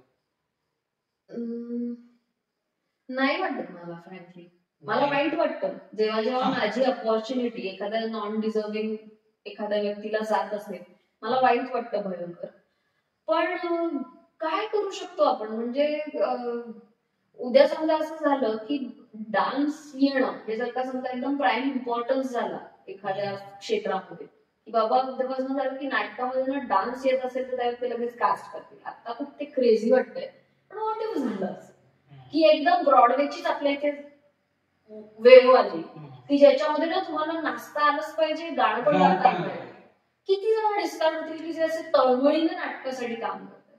नाही वाटत मला फ्रँकली. मला वाईट वाटतं जेव्हा जेव्हा माझी अपॉर्च्युनिटी एखाद्या नॉन डिझर्विंग एखाद्या व्यक्तीला जात असेल, मला वाईट वाटतं भयंकर. पण काय करू शकतो आपण, म्हणजे उद्या समजा असं झालं की डान्स येणं हे जर का समजा एकदम प्राईम इम्पॉर्टन्स झाला एखाद्या क्षेत्रामध्ये, की बाबा उद्यापासून झालं की नाटकामध्ये ना डान्स येत असेल तर त्यावेळी ते लगेच कास्ट करतील. आता खूप ते क्रेझी वाटतंय, पण व्हॉट इफ झालं असं की एकदम ब्रॉडवेचीच आपल्या इथे वेळ आली की ज्याच्यामध्ये ना तुम्हाला नाचता आलंच पाहिजे, गाणं पण गाता आलं पाहिजे. किती जण डिस्काउंट होतील की जे असे तळमळीने नाटकासाठी काम करतात.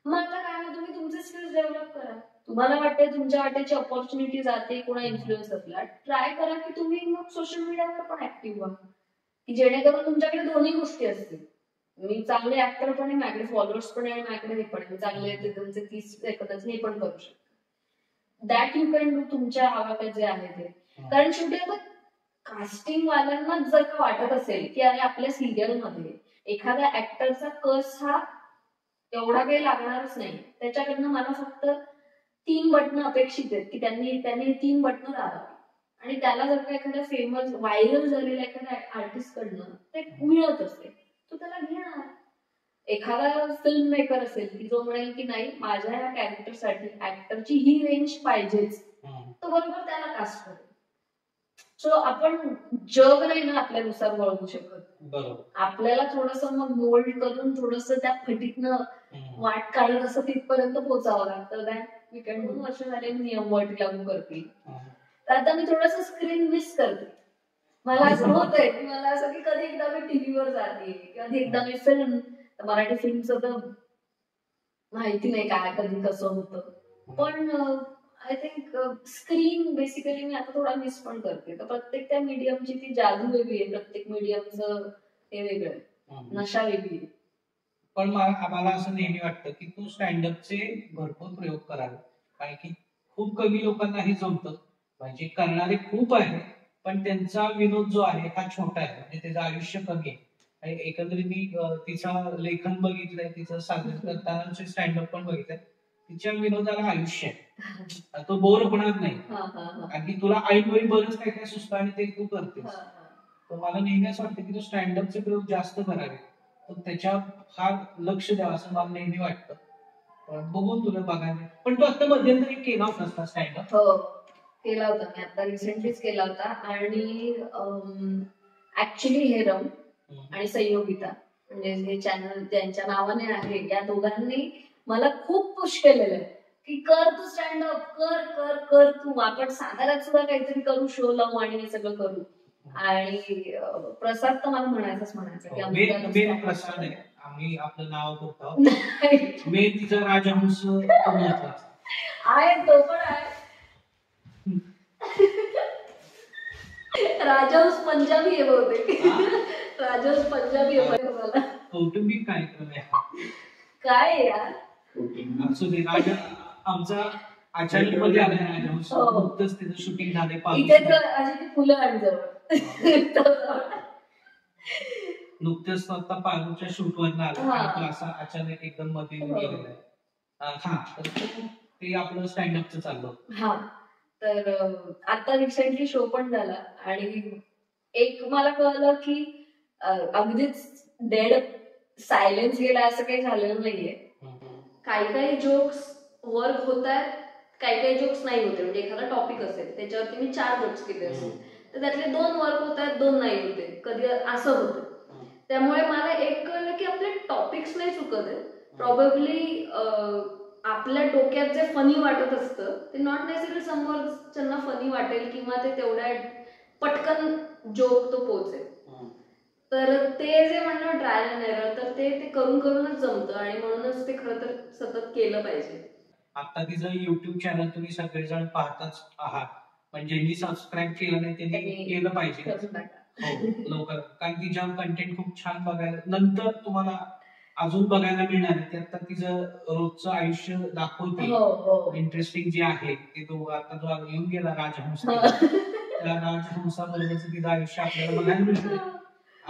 मग आता काय ना, तुम्ही तुमचे स्किल्स डेव्हलप करा. तुम्हाला वाटते तुमच्या वाटेची ऑपॉर्च्युनिटी जाते कोणा इन्फ्लुएन्सरला, ट्राय करा की तुम्ही मग सोशल मीडियावर पण ऍक्टिव्ह व्हा, की जेणेकरून तुमच्याकडे दोन्ही गोष्टी असतील. मी चांगले ऍक्टर पण आहे, माझ्याकडे फॉलोअर्स पण आहे आणि माझ्याकडे हे पण आहे, चांगले तुमचे 30 सेकंदाचे हे पण करू शकतो. दॅट यू कॅन डू तुमच्या आवाक्यात जे आहे ते. कारण शेवटी आता कास्टिंग वाल्यांना जर का वाटत असेल की अरे आपल्या सिरियल मध्ये एखाद्या ऍक्टरचा कस हा एवढा काही लागणारच नाही, त्याच्याकडनं मला फक्त 3 बटणं अपेक्षित आहेत की त्यांनी 3 बटणं दाबावी, आणि त्याला जर का एखाद्या फेमस व्हायरल झालेल्या एखाद्या आर्टिस्ट कडनं ते मिळत असेल तो त्याला घेणार. एखादा फिल्म मेकर असेल की जो म्हणेल की नाही माझ्या या कॅरेक्टरसाठी ऍक्टरची ही रेंज पाहिजेच, तो बरोबर त्याला कास्ट करेल. सो आपण जग नाही ना आपल्यानुसार वळवू शकत, आपल्याला थोडस मग मोल्ड करून थोडस त्या फटीतनं वाट काढत असं तिथपर्यंत पोहोचावं लागतं. That we can. 2 वर्ष झाले मी नियम वाटी लागू करते, तर आता मी थोडस स्क्रीन मिस करते. मला असं होतंय की मला असं की कधी एकदा मी टीव्हीवर जाते, कधी एकदा मी फिल्म, मराठी फिल्मचं तर माहिती नाही काय कधी कसं होतं, पण आय थिंक स्क्रीन बेसिकली मी आता थोडा मिस पण करते. तर प्रत्येक त्या मीडियमची ती जादू वेगळी आहे, प्रत्येक मीडियमचं हे वेगळं आहे, नशा वेगळी आहे. पण आम्हाला असं नेहमी वाटतं की तू स्टँडअपचे भरपूर प्रयोग करावे, कारण की खूप कमी लोकांना हे जमतं. म्हणजे करणारे खूप आहे पण त्यांचा विनोद जो आहे हा छोटा आहे, म्हणजे त्याचं आयुष्य कमी आहे. आणि एकंदरीत मी तिचं लेखन बघितलंय, तिचं सादर करतानाचे स्टँडअप पण बघितलंय. तिच्या विनोदाला आयुष्य आहे, तो बोर होणार नाही. आणि तुला ऐनवेळी बरंच काय काय सुचतं आणि ते तू करतेस. तर मला नेहमी असं वाटतं की तू स्टँडअपचे प्रयोग जास्त करावे, तर त्याच्यावर फार लक्ष द्यावं असं मला नेहमी वाटतं. पण बघून तुला बघायला. पण तू आता मध्यंतरी केला होता स्टँडअप? हो केला होता, मी आता रिसेंटलीच केला होता. आणि ऍक्च्युली हेरम आणि संयोगिता म्हणजे हे चॅनल ज्यांच्या नावाने आहे या दोघांनी मला खूप पुश केलेलं आहे की कर तू स्टँडअप, कर कर कर तू, आपण साताऱ्यात सुद्धा काहीतरी करू, शो लावू आणि हे सगळं करू. आणि प्रसाद तर मला म्हणायचं की प्रसाद आहे, आम्ही आपलं नाव करतो मी तिचा राजहंस आहे, तो पण आहे. राजहंस पंजाबी आहे बहुतेक, राजहंस पंजाबी आहे मला. कौटुंबिक कार्यक्रम आहे काय यार, असू दे. राजा आमचा अचानक मध्ये आला राजहंस, नुकतंच त्याचं शूटिंग झालंय. इथे तर अशी फुलं आणजवळ नुकतेच आता पारूच्या शूट वरनं आला, असा अचानक एकदम मध्ये गेलेला आहे. हा, ते आपलं स्टँडअपचं चाललं. हा, तर आता रिसेंटली शो पण झाला आणि एक मला कळलं की अगदीच डेड सायलेन्स गेला असं काही झालेलं नाहीये. काही जोक्स वर्क होत आहेत, काही जोक्स नाही होते. म्हणजे एखादा टॉपिक असेल त्याच्यावरती मी 4 जोक्स केले असेल तर त्यातले 2 वर्क होत आहेत, 2 नाही होते, कधी असं होतं. त्यामुळे मला एक कळलं की आपले टॉपिक्स नाही चुकत आहेत. प्रॉबेबली आपल्या डोक्यात जे फनी वाटत असतं ते नॉट नेसेसरी समोरच्यांना फनी वाटेल किंवा ते तेवढ्या पटकन जोक तो पोहोचेल. तर ते जे म्हणणं ट्रायल अँड एरर, तर ते करूनच जमतं आणि म्हणूनच ते खरं तर सतत केलं पाहिजे. आता तिचं युट्यूब चॅनल तुम्ही सगळेजण पाहताच आहात, पण ज्यांनी सबस्क्राईब केलं नाही त्यांनी केलं पाहिजे लवकर, कारण तिच्या कंटेंट खूप छान बघायला नंतर तुम्हाला अजून बघायला मिळणार आहे. ते आता तिचं रोजचं आयुष्य दाखवते, इंटरेस्टिंग जे आहे ते. तो आता जो येऊन गेला राजहंस, त्या राजहंसाबरोबरच तिचं आयुष्य आपल्याला बघायला मिळतं.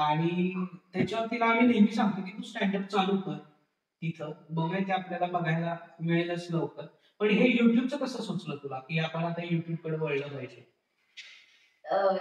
आणि त्याच्यावर तिला आम्ही नेहमी सांगतो की तू स्टँडअप चालू कर तिथं, बघूया ते आपल्याला बघायला मिळेलच लवकर. पण हे युट्यूबचं कसं सुचलं तुला की आपण आता युट्यूब कडे वळलं पाहिजे?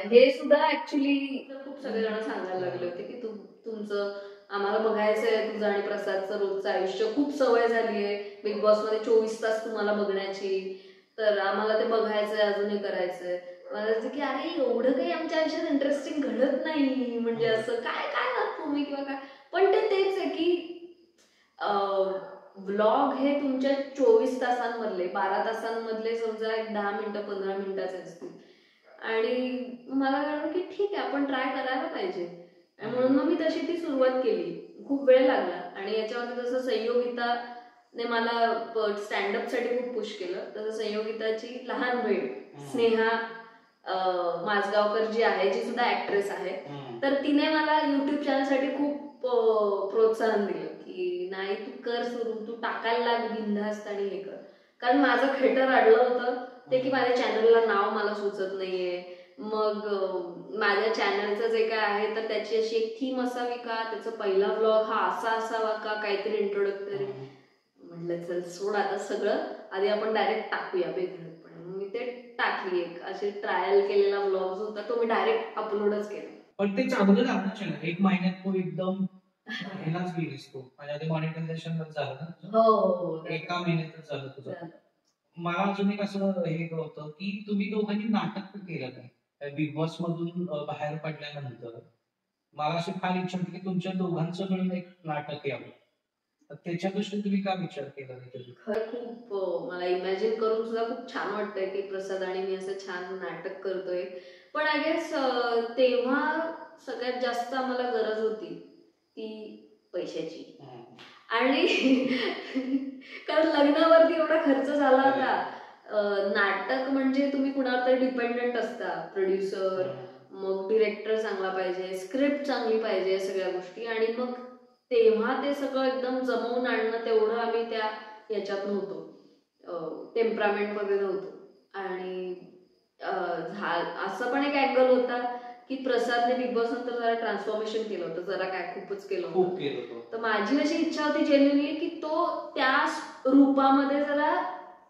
हे सुद्धा ऍक्च्युली खूप सगळेजण सांगायला लागले होते की तुमचं आम्हाला बघायचंय, तुझं आणि प्रसादचं रोजचं आयुष्य, खूप सवय झाली आहे बिग बॉस मध्ये 24 तास तुम्हाला बघण्याची, तर आम्हाला ते बघायचंय, अजूनही करायचंय. मला की अरे एवढं काही आमच्या आयुष्यात इंटरेस्टिंग घडत नाही, म्हणजे असं काय काय दाखवू मी किंवा काय. पण ते तेच आहे की व्लॉग हे तुमच्या 24 तासांमधले 12 तासांमधले समजा एक 10 मिनिटं 15 मिनिटाचे असतील आणि मला कळलं की ठीक आहे आपण ट्राय करायला पाहिजे. म्हणून मग मी तशी ती सुरुवात केली. खूप वेळ लागला आणि याच्यामध्ये जसं संयोगिताने मला स्टँडअप साठी खूप पुश केलं, तसं संयोगिताची लहान बहीण स्नेहा माझगावकर जी आहे, जी सुद्धा ऍक्ट्रेस आहे, तर तिने मला युट्यूब चॅनल साठी खूप प्रोत्साहन दिलं की नाही तू कर सुरू, तू टाकायला लाग बिनधास्त आणि हे कर. कारण माझं खेटर अडलं होतं ते की माझ्या चॅनलला नाव मला सुचत नाहीये, मग माझ्या चॅनलचं जे काय आहे तर त्याची अशी एक थीम असावी का, त्याचा पहिला व्लॉग हा असा असावा का, काहीतरी इंट्रोडक्टरी. म्हटलं चल सोड आता सगळं, आधी आपण डायरेक्ट टाकूया वेगळंपणे. मी ते टाकली, एक अशी ट्रायल केलेला व्लॉग जो होता तो मी डायरेक्ट अपलोडच केला. पण ते चांगलं झालं चॅनल, 1 महिन्यात तो एकदम ह्यालाच गेलीस तू, म्हणजे मॉनिटायझेशन झालं ना? हो, 1 महिन्यातच झालं तुझं. मला अजून एक असं हे होतं की तुम्ही दोघांनी नाटक केलं नाही बिग बॉस मधून बाहेर पडल्यानंतर. मला अशी फार इच्छा होती की तुमच्या दोघांचं मिळून एक नाटक यावं, तर त्याच्या दृष्टीने तुम्ही काय विचार केला नाही? खरं खूप मला इमॅजिन करून सुद्धा खूप छान वाटतंय की प्रसाद आणि मी असं छान नाटक करतोय. पण आय गेस तेव्हा सगळ्यात जास्त आम्हाला गरज होती ती पैशाची. आणि कारण लग्नावरती एवढा खर्च झाला होता. नाटक म्हणजे तुम्ही कुणावर तरी डिपेंडंट असता, प्रोड्युसर, मग डिरेक्टर चांगला पाहिजे, स्क्रिप्ट चांगली पाहिजे, सगळ्या गोष्टी. आणि मग तेव्हा ते सगळं एकदम जमवून आणणं तेवढं आम्ही त्या याच्यात नव्हतो, टेम्परामेंट मध्ये नव्हतो. आणि असं पण एक अँगल होता की प्रसादने बिग बॉस नंतर जरा ट्रान्सफॉर्मेशन केलं होतं, जरा काय खूपच केलं होतं. तर माझी अशी इच्छा होती जेन्युइनली की तो त्या रूपामध्ये जरा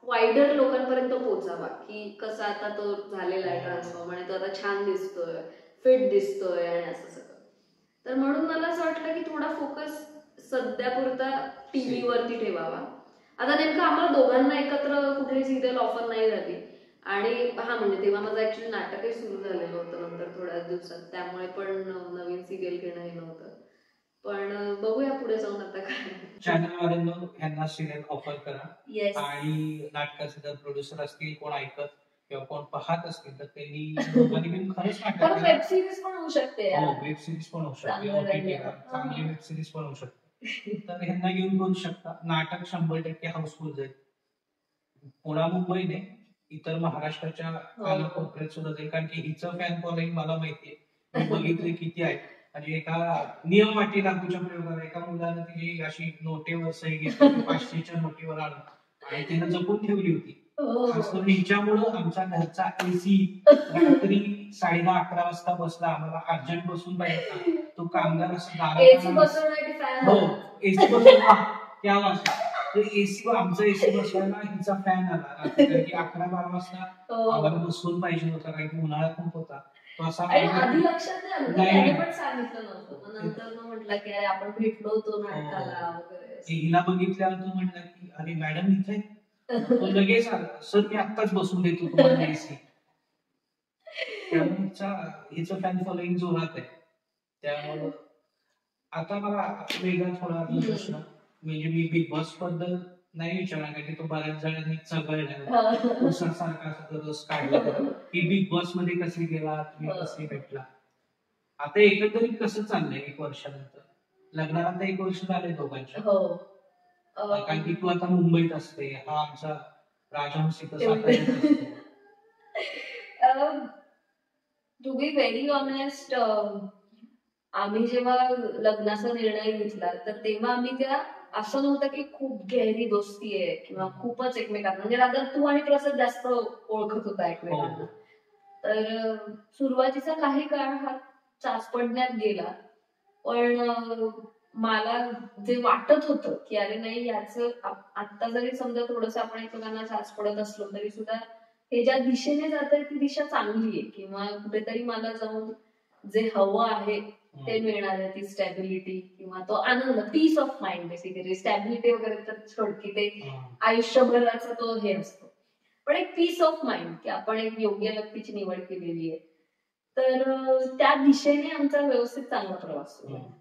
वाईडर लोकांपर्यंत पोहोचावा, की कसा आता तो झालेला आहे ट्रान्सफॉर्म आणि तो आता छान दिसतोय, फिट दिसतोय आणि असं सगळं. तर म्हणून मला असं वाटलं की थोडा फोकस सध्यापुरता टीव्ही वरती ठेवावा. आता नेमकं आम्हाला दोघांना एकत्र कुठली सिरियल ऑफर नाही झाली. आणि हा म्हणजे तेव्हा माझं ऍक्च्युली नाटकही सुरू झालेलं होतं नंतर थोड्याच दिवसात, त्यामुळे पण नवीन सिरियल घेणं हे नव्हतं. पण बघूया पुढे जाऊन आता काय. चॅनल वाल्यांना ह्यांना सिरियल ऑफर करा. येस. आणि नाटकाचे जर प्रोड्युसर असतील कोण ऐकत किंवा कोण पाहत असतील तर त्यांनी दोघांनी मिळून खरंच नाटक वेब करा. सिरीज पण होऊ शकते हो, यार. वेब सिरीज पण होऊ शकते, चांगलं OTT idea. वर चांगली वेब सिरीज पण होऊ शकते. तर ह्यांना घेऊन करू शकता. नाटक 100% हाऊसफुल जाईल. पुणा मुंबई नाही, इतर महाराष्ट्राच्या कानाकोपऱ्यात सुद्धा जाईल, कारण की हिचं फॅन फॉलोइंग मला माहितीये, मी बघितले किती आहे. म्हणजे एका नियम वाटी लागूच्या प्रयोगाला एका मुलानं तिची अशी नोटेवर सही घेतली 500च्या नोटेवर आणून आणि तिनं जपून ठेवली होती. खास करून हिच्यामुळं आमचा घरचा एसी रात्री 10:30-11 वाजता बसला, आम्हाला अर्जंट बसून पाहिजे. तो कामगार असं एसी बसवण्यासाठी फॅन. हो, एसी बसवला त्या वाजता. तर एसी आमचा एसी बसवायला हिचा फॅन आला रात्री, कारण की 11-12 वाजता आम्हाला बसवून पाहिजे होता, कारण की उन्हाळा खूप होता. तो असा आधी लक्षात नाही आलं, त्याने पण सांगितलं नव्हतं. नंतर म्हटलं की अरे आपण भेटलो होतो नाटकाला वगैरे. हिला बघितल्यावर तो म्हटला की अरे मॅडम इथे. तो लगेच आला, सर मी आत्ताच बसून देतो तुम्हाला एसी. त्यामुळे हिचं फॅन फॉलोइंग जोरात आहे. त्यामुळं आता मला वेगळा थोडा प्रश्न, म्हणजे मी बिग बॉस बद्दल नाही विचारणार, कारण की तो बऱ्याच जणांनी चघळला, उसासारखा रस काढला. की बिग बॉस मध्ये कसे गेला, तुम्ही कसे भेटला. आता एकंदरीत कसं चाललंय 1 वर्षानंतर? लग्नाला आता 1 वर्ष झालंय दोघांच्या. कारण की तू आता मुंबईत असते, हा आमचा राजहंस इथं साताऱ्यात असतो. टू बी व्हेरी ऑनेस्ट, आम्ही जेव्हा लग्नाचा निर्णय घेतला तर तेव्हा आम्ही त्या असं नव्हतं की खूप गहरी दोस्ती आहे किंवा खूपच एकमेकांना, म्हणजे आता तू आणि प्रसाद जास्त ओळखत होता एकमेकांना. तर सुरुवातीचा काही काळ हा चाचपडण्यात गेला, पण मला जे वाटत होतं की अरे नाही याचं आता जरी समजा थोडस आपण एकमेकांना चाच पडत असलो तरी सुद्धा हे ज्या दिशेने जात आहे ती दिशा चांगली आहे, किंवा कुठेतरी मला जाऊन जे हवं आहे ते मिळणार आहे, ती स्टॅबिलिटी किंवा तो आनंद, peace of mind. Basically stability वगैरे तर सोड की ते आयुष्यभराचा तो हे असतो, पण एक पीस ऑफ माइंड की आपण एक योग्य व्यक्तीची निवड केलेली आहे. तर त्या दिशेने आमचा व्यवस्थित चांगला प्रवास सुरू आहे.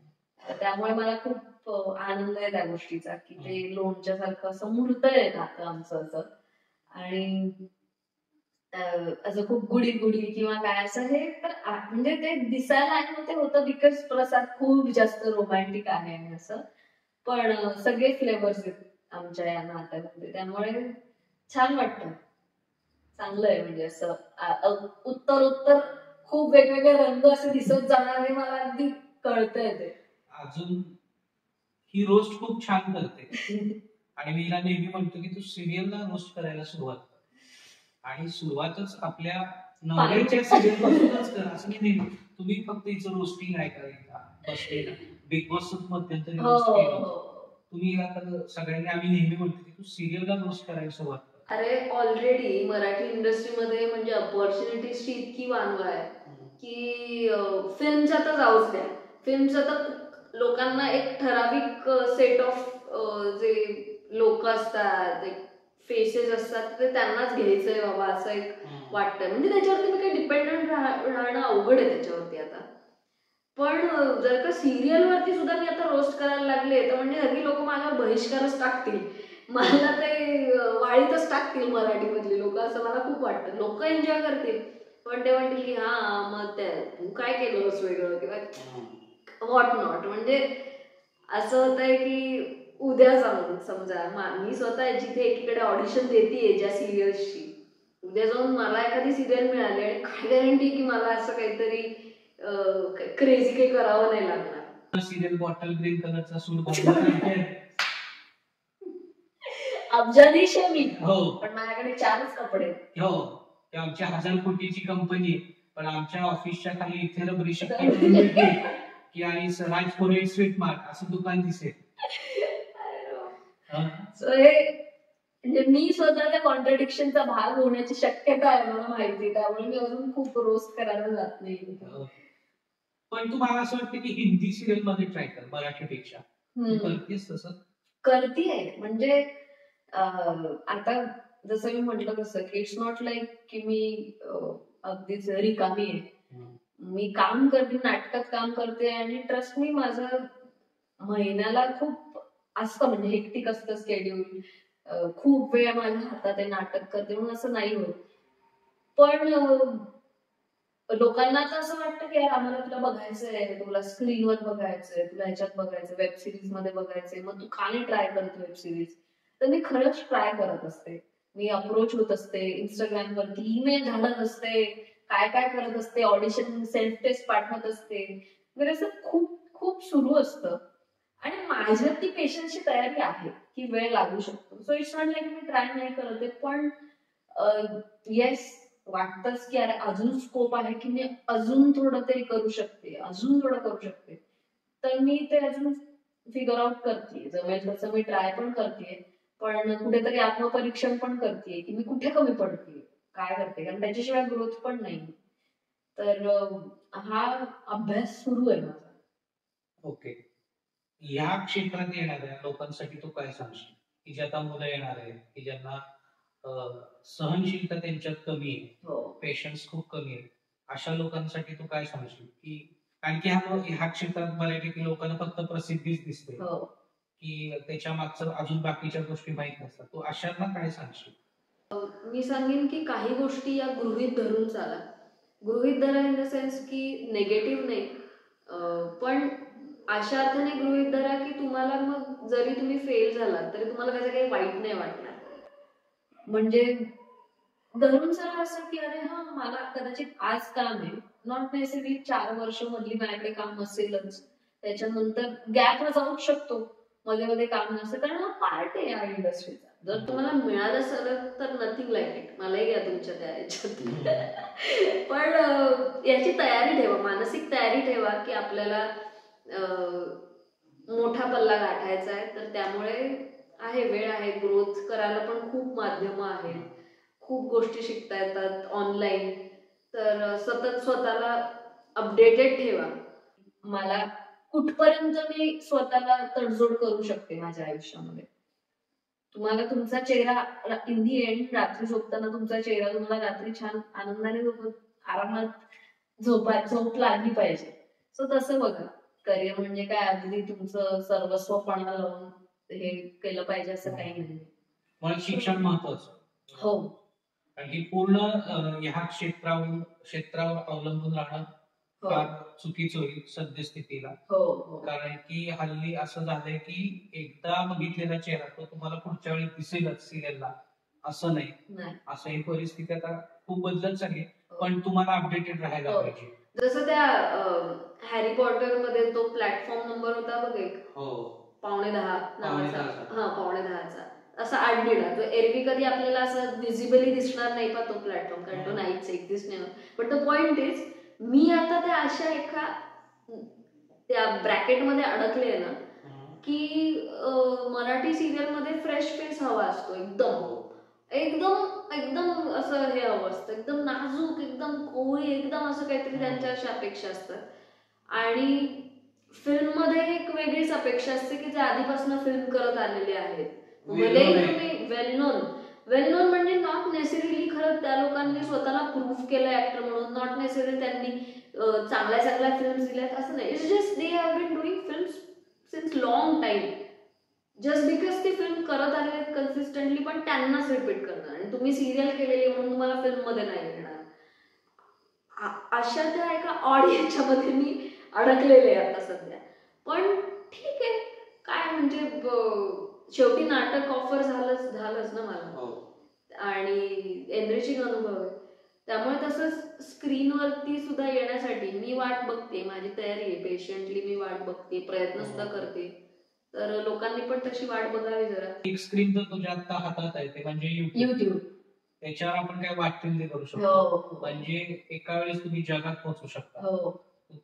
त्यामुळे मला खूप आनंद आहे त्या गोष्टीचा की ते लोणच्या सारखं असं मूर्त आहे नातं आमचं असं. आणि असं खूप गुढी गुढी किंवा काय असं हे तर म्हणजे ते दिसायला आणि ते होतं बिकॉज प्रसाद खूप जास्त रोमॅन्टिक आहे आणि असं, पण सगळे फ्लेवर्स आहेत आमच्या या नात्यामध्ये, त्यामुळे छान वाटतं. चांगलं आहे, म्हणजे असं उत्तर खूप वेगवेगळे रंग असे दिसत जाणार हे मला अगदी कळतंय. ते अजून ही रोस्ट खूप छान करते आणि मी हिला नेहमी म्हणतो की तू सिरियलला रोस्ट करायला सुरुवात कर, आणि सुरुवातच आपल्या नवऱ्याच्या सिरियल पासूनच कर. असं मी नेहमी, तुम्ही फक्त हिचं रोस्टिंग नाही करायचं बसलेला, बिग बॉस मध्यंतरी रोस्ट केलं, तुम्ही आता सगळ्यांनी आम्ही नेहमी म्हणतो की तू सिरियलला रोस्ट करायला सुरुवात कर. अरे ऑलरेडी मराठी इंडस्ट्रीमध्ये म्हणजे अपॉर्च्युनिटीजची इतकी वानवा आहे की फिल्मच्या तर जाऊच द्या, फिल्मचं तर लोकांना एक ठराविक सेट ऑफ जे लोक असतात, फेसेस असतात, ते त्यांनाच घ्यायचंय बाबा असं एक वाटतंय. म्हणजे त्याच्यावरती मी काही डिपेंडंट राहणं अवघड आहे त्याच्यावरती आता. पण जर का सिरियलवरती सुद्धा मी आता रोस्ट करायला लागले तर म्हणजे सगळी लोक माझ्यावर बहिष्कारच टाकतील, मला ते वाळीतच टाकतील मराठीमधली लोक, असं मला खूप वाटतं. लोक एन्जॉय करतील पण ते म्हणतील की हा मग त्या तू काय केलंस वेगळं किंवा व्हॉट नॉट. म्हणजे असं होत आहे की उद्या जाऊन समजा मी स्वतः जिथे एकीकडे ऑडिशन देतेय ज्या सिरियल्सची, उद्या जाऊन मला एखादी सिरियल मिळाली आणि काय गॅरंटी की मला असं काहीतरी क्रेझी काही करावं नाही लागणार. सिरियल बॉटल ग्रीन कलरचा सूट घालून अब्जाधीश आहे मी, पण माझ्याकडे 4च कपडे. हो, आमच्या 1000 कोटीची कंपनी, पण आमच्या ऑफिसच्या खाली इथे रबरी शिक्के की आणि राज कोरियन स्वीट मार्ट असं दुकान दिसेल. म्हणजे मी स्वतः त्या कॉन्ट्रडिक्शनचा भाग होण्याची शक्यता आहे मला माहिती, त्यामुळे मी अजून खूप रोस्ट करायला जात नाही. पण तुम्हाला असं वाटतं की हिंदी सिरियल मध्ये ट्राय कर मराठीपेक्षा, करतेस तसं? करतीये, म्हणजे आता जसं मी म्हटलं तसं की इट्स नॉट लाईक की मी अगदीच रिकामी आहे. मी काम करते, नाटकात काम करते आणि ट्रस्ट मी माझं महिन्याला खूप असतं, म्हणजे हेक्टिक असतं स्केड्यूल, खूप वेळ माझ्या हातात आहे, नाटक करते म्हणून असं नाही होत. पण लोकांना आता असं वाटतं की यार आम्हाला तुला बघायचंय, तुला स्क्रीनवर बघायचंय, तुला ह्याच्यात बघायचं, वेब सिरीज मध्ये बघायचंय, मग तू का नाही ट्राय करत वेब सिरीज? तर मी खरंच ट्राय करत असते, मी अप्रोच होत असते इंस्टाग्राम वरती, ईमेल घालत असते, काय काय करत असते, ऑडिशन सेल्फ टेस्ट पाठवत असते वगैरे, असं खूप खूप सुरू असतं. आणि माझ्यात ती पेशन्सची तयारी आहे की वेळ लागू शकतो. So it's not like me try नाही करत आहे, पण येस, वाटतंच की अरे अजून स्कोप आहे की मी अजून थोडं तरी करू शकते, अजून थोडं करू शकते. तर मी ते अजून फिगर आउट करते, जमेल तसं मी ट्राय पण करते, पण कुठेतरी आत्मपरीक्षण पण करते की मी कुठे कमी पडते, काय करते, कारण त्याच्याशिवाय ग्रोथ पण नाही. तर हा अभ्यास सुरू आहे माझा. ओके. ह्या क्षेत्रात येणाऱ्या लोकांसाठी तू काय सांगशील, की जे आता मुलं येणार आहेत, की ज्यांना सहनशीलता त्यांच्यात कमी आहे, हो, पेशन्स खूप कमी आहे, अशा लोकांसाठी तू काय सांगशील? की कारण की ह्या क्षेत्रात बऱ्यापैकी लोकांना फक्त प्रसिद्धीच दिसते, हो. की त्याच्या मागचं अजून बाकीच्या गोष्टी माहित नसतात. तू अशांना काय सांगशील? मी सांगेन की काही गोष्टी या गृहीत धरून चाला. गृहीत धरा इन द सेन्स की नेगेटिव्ह नाही, पण अशा अर्थाने गृहीत धरा की तुम्हाला मग जरी तुम्ही फेल झालात तरी तुम्हाला त्याचं काही वाईट नाही वाटणार. म्हणजे धरून चला असं की अरे हा मला कदाचित आज काम आहे, नॉट नेसेसरी 4 वर्ष मधली माझ्याकडे काम नसेलच, त्याच्यानंतर गॅप हा जाऊच शकतो, मध्ये मध्ये काम नसेल, कारण हा पार्ट आहे या इंडस्ट्रीचा. जर तुम्हाला मिळालं सलग तर नथिंग लाईक इट, मलाही घ्या तुमच्या त्या याच्यात. पण याची तयारी ठेवा, मानसिक तयारी ठेवा की आपल्याला मोठा पल्ला गाठायचा आहे. तर त्यामुळे आहे, वेळ आहे, ग्रोथ करायला पण खूप माध्यमं आहेत, खूप गोष्टी शिकता येतात ऑनलाईन. तर सतत स्वतःला अपडेटेड ठेवा. मला कुठपर्यंत मी स्वतःला तडजोड करू शकते माझ्या आयुष्यामध्ये. तुम्हाला तुमचा चेहरा इन दी एंड रात्री झोपताना तुमचा चेहरा तुम्हाला रात्री छान आनंदाने आरामात झोप लागली पाहिजे. सो तसं बघा, करिअर म्हणजे काय अगदी तुमचं सर्वस्वपणा लावून हे केलं पाहिजे असं काही नाही. मला शिक्षण महत्वाचं. हो, कारण की पूर्ण ह्या क्षेत्रावर अवलंबून राहणं हो, फार चुकीचं होईल सद्यस्थितीला. हो, हो. कारण की हल्ली असं झालंय की एकदा बघितलेला चेहरा तो तुम्हाला पुढच्या वेळी दिसेलच सिरियलला, असं नाही. नाही. असं ही परिस्थिती आता खूप बदलत चालली, पण तुम्हाला अपडेटेड राहायला हो. पाहिजे. जसं त्या हॅरी पॉटर मध्ये तो प्लॅटफॉर्म नंबर होता बघ एक, हो, 9:45 नावाचा, 9:45. हा 9:45चा, असा आठ दिला तो. एरवी कधी आपल्याला असं व्हिजिबली दिसणार नाही का तो प्लॅटफॉर्म, कारण तो नाहीच एक्झिस्ट नाही. बट द पॉइंट इज, मी आता त्या अशा एका त्या ब्रॅकेटमध्ये अडकले ना की मराठी सिरियल मध्ये फ्रेश फेस हवा असतो, एकदम एकदम एकदम असं हे हवं असतं, एकदम नाजूक, एकदम कोळी, एकदम असं काहीतरी त्यांच्या अशा अपेक्षा असतात. आणि फिल्म मध्ये एक वेगळीच अपेक्षा असते की जे आधीपासून फिल्म करत आलेले आहेत, भलेही तुम्ही वेल नोन म्हणजे नॉट नेसेसरीली खरं त्या लोकांनी स्वतःला प्रूव्ह केलं ऍक्टर म्हणून, नॉट नेसेसरी त्यांनी चांगल्या चांगल्या फिल्म्स दिल्यात असं नाही. It's just they have been doing films since long time. Just because ती फिल्म करत आले आहेत कन्सिस्टंटली, पण त्यांनाच रिपीट करणार. आणि तुम्ही सिरियल केलेली म्हणून तुम्हाला फिल्म मध्ये नाही येणार. अशा त्या एका ऑडियन्सच्या मी अडकलेले आहे आता सध्या. पण ठीक आहे, काय म्हणजे शेवटी नाटक ऑफर झालंच ना मला, आणि एनरिचिंग अनुभव आहे. त्यामुळे तसंच स्क्रीनवरती सुद्धा येण्यासाठी मी वाट बघते, माझी तयारी आहे, पेशंटली मी वाट बघते, प्रयत्न सुद्धा करते. तर लोकांनी पण तशी वाट बघावी जरा. एक स्क्रीन तर तुझ्या आता हातात आहे ते म्हणजे युट्यूब. त्याच्यावर आपण काय वाटतील ते करू शकतो. म्हणजे एका वेळेस तुम्ही जगात पोहोचू शकता.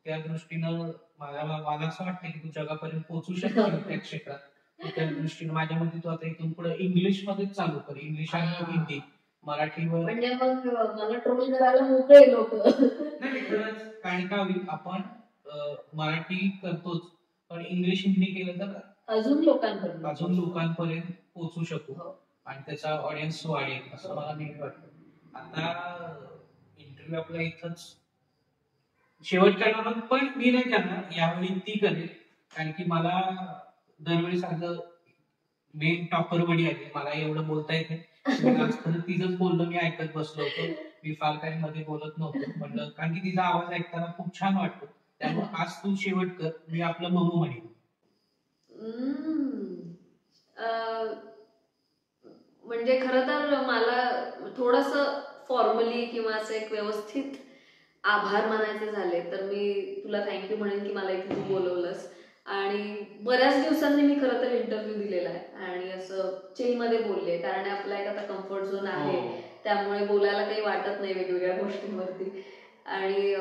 त्या दृष्टीनं मला असं वाटतं की तू जगापर्यंत पोहोचू शकशील त्या क्षेत्रात. त्या दृष्टीने माझ्या मते तू आता इथून पुढे इंग्लिश मध्येच चालू कर, इंग्लिश आणि हिंदी. मराठीवर म्हणजे मग मला ट्रोल करायला मोकळे लोक. नाही खरंच, कारण का होईल, आपण मराठी करतोच, पण इंग्लिश हिंदी केलं तर अजून लोकांपर्यंत पोहोचू शकू आणि त्याचा ऑडियन्स वाढेल असं मला नेहमी वाटतं. आता इंटरव्ह्यू आपला इथंच शेवट करणार, पण मी नाही करणार यावेळी, ती करेल. कारण की मला दरवेळी सारखं मेन टॉपर वडी आली, मला एवढं बोलता येत नाही. आज खरं तिचंच बोलणं मी ऐकत बसलो होतो. मी फार काही मध्ये बोलत नव्हतो म्हटलं, कारण की तिचा आवाज ऐकताना खूप छान वाटतो. त्यामुळे आज तू शेवट कर, मी आपलं ममू म्हणेन. म्हणजे खरं तर मला थोडस फॉर्मली किंवा असं एक व्यवस्थित आभार मानायचे झाले तर मी तुला थँक्यू म्हणेन की मला इथे तू बोलवलंस. आणि बऱ्याच दिवसांनी मी खरं तर इंटरव्ह्यू दिलेला आहे आणि असं चिलमध्ये बोलले, कारण आपला एक आता कम्फर्ट झोन आहे, त्यामुळे बोलायला काही वाटत नाही वेगवेगळ्या गोष्टींवरती. आणि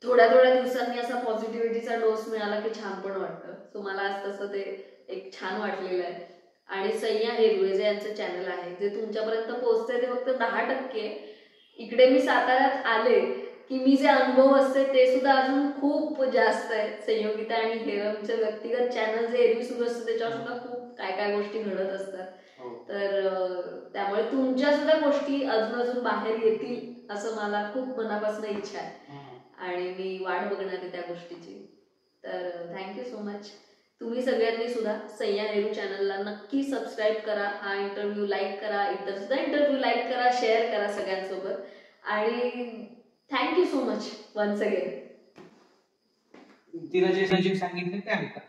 थोड्या थोड्या दिवसांनी असा पॉझिटिव्हिटीचा डोस मिळाला की छान पण वाटतं. सो मला आज तसं ते एक छान वाटलेलं आहे. आणि सय्या हेरुळे जे यांचं चॅनल आहे जे तुमच्यापर्यंत पोहोचतंय ते फक्त 10%. इकडे मी साताऱ्यात आले की मी जे अनुभव असते ते सुद्धा अजून खूप जास्त आहे. संयोगिता आणि हेरमचे व्यक्तिगत चॅनल जे एरवी सुरू असतं त्याच्यावर सुद्धा खूप काय काय गोष्टी घडत असतात. तर त्यामुळे तुमच्या सुद्धा गोष्टी अजून अजून बाहेर येतील असं मला खूप मनापासून इच्छा आहे आणि मी वाट बघणार आहे त्या गोष्टीची. तर थँक्यू सो मच. तुम्ही सगळ्यांनी सुद्धा सय्या नेहरू चॅनलला नक्की सबस्क्राईब करा, हा इंटरव्ह्यू लाईक करा, इतर सुद्धा इंटरव्ह्यू लाईक करा, शेअर करा सगळ्यांसोबत. आणि thank you so much once again. तिला जे सांगितलं ते ऐका.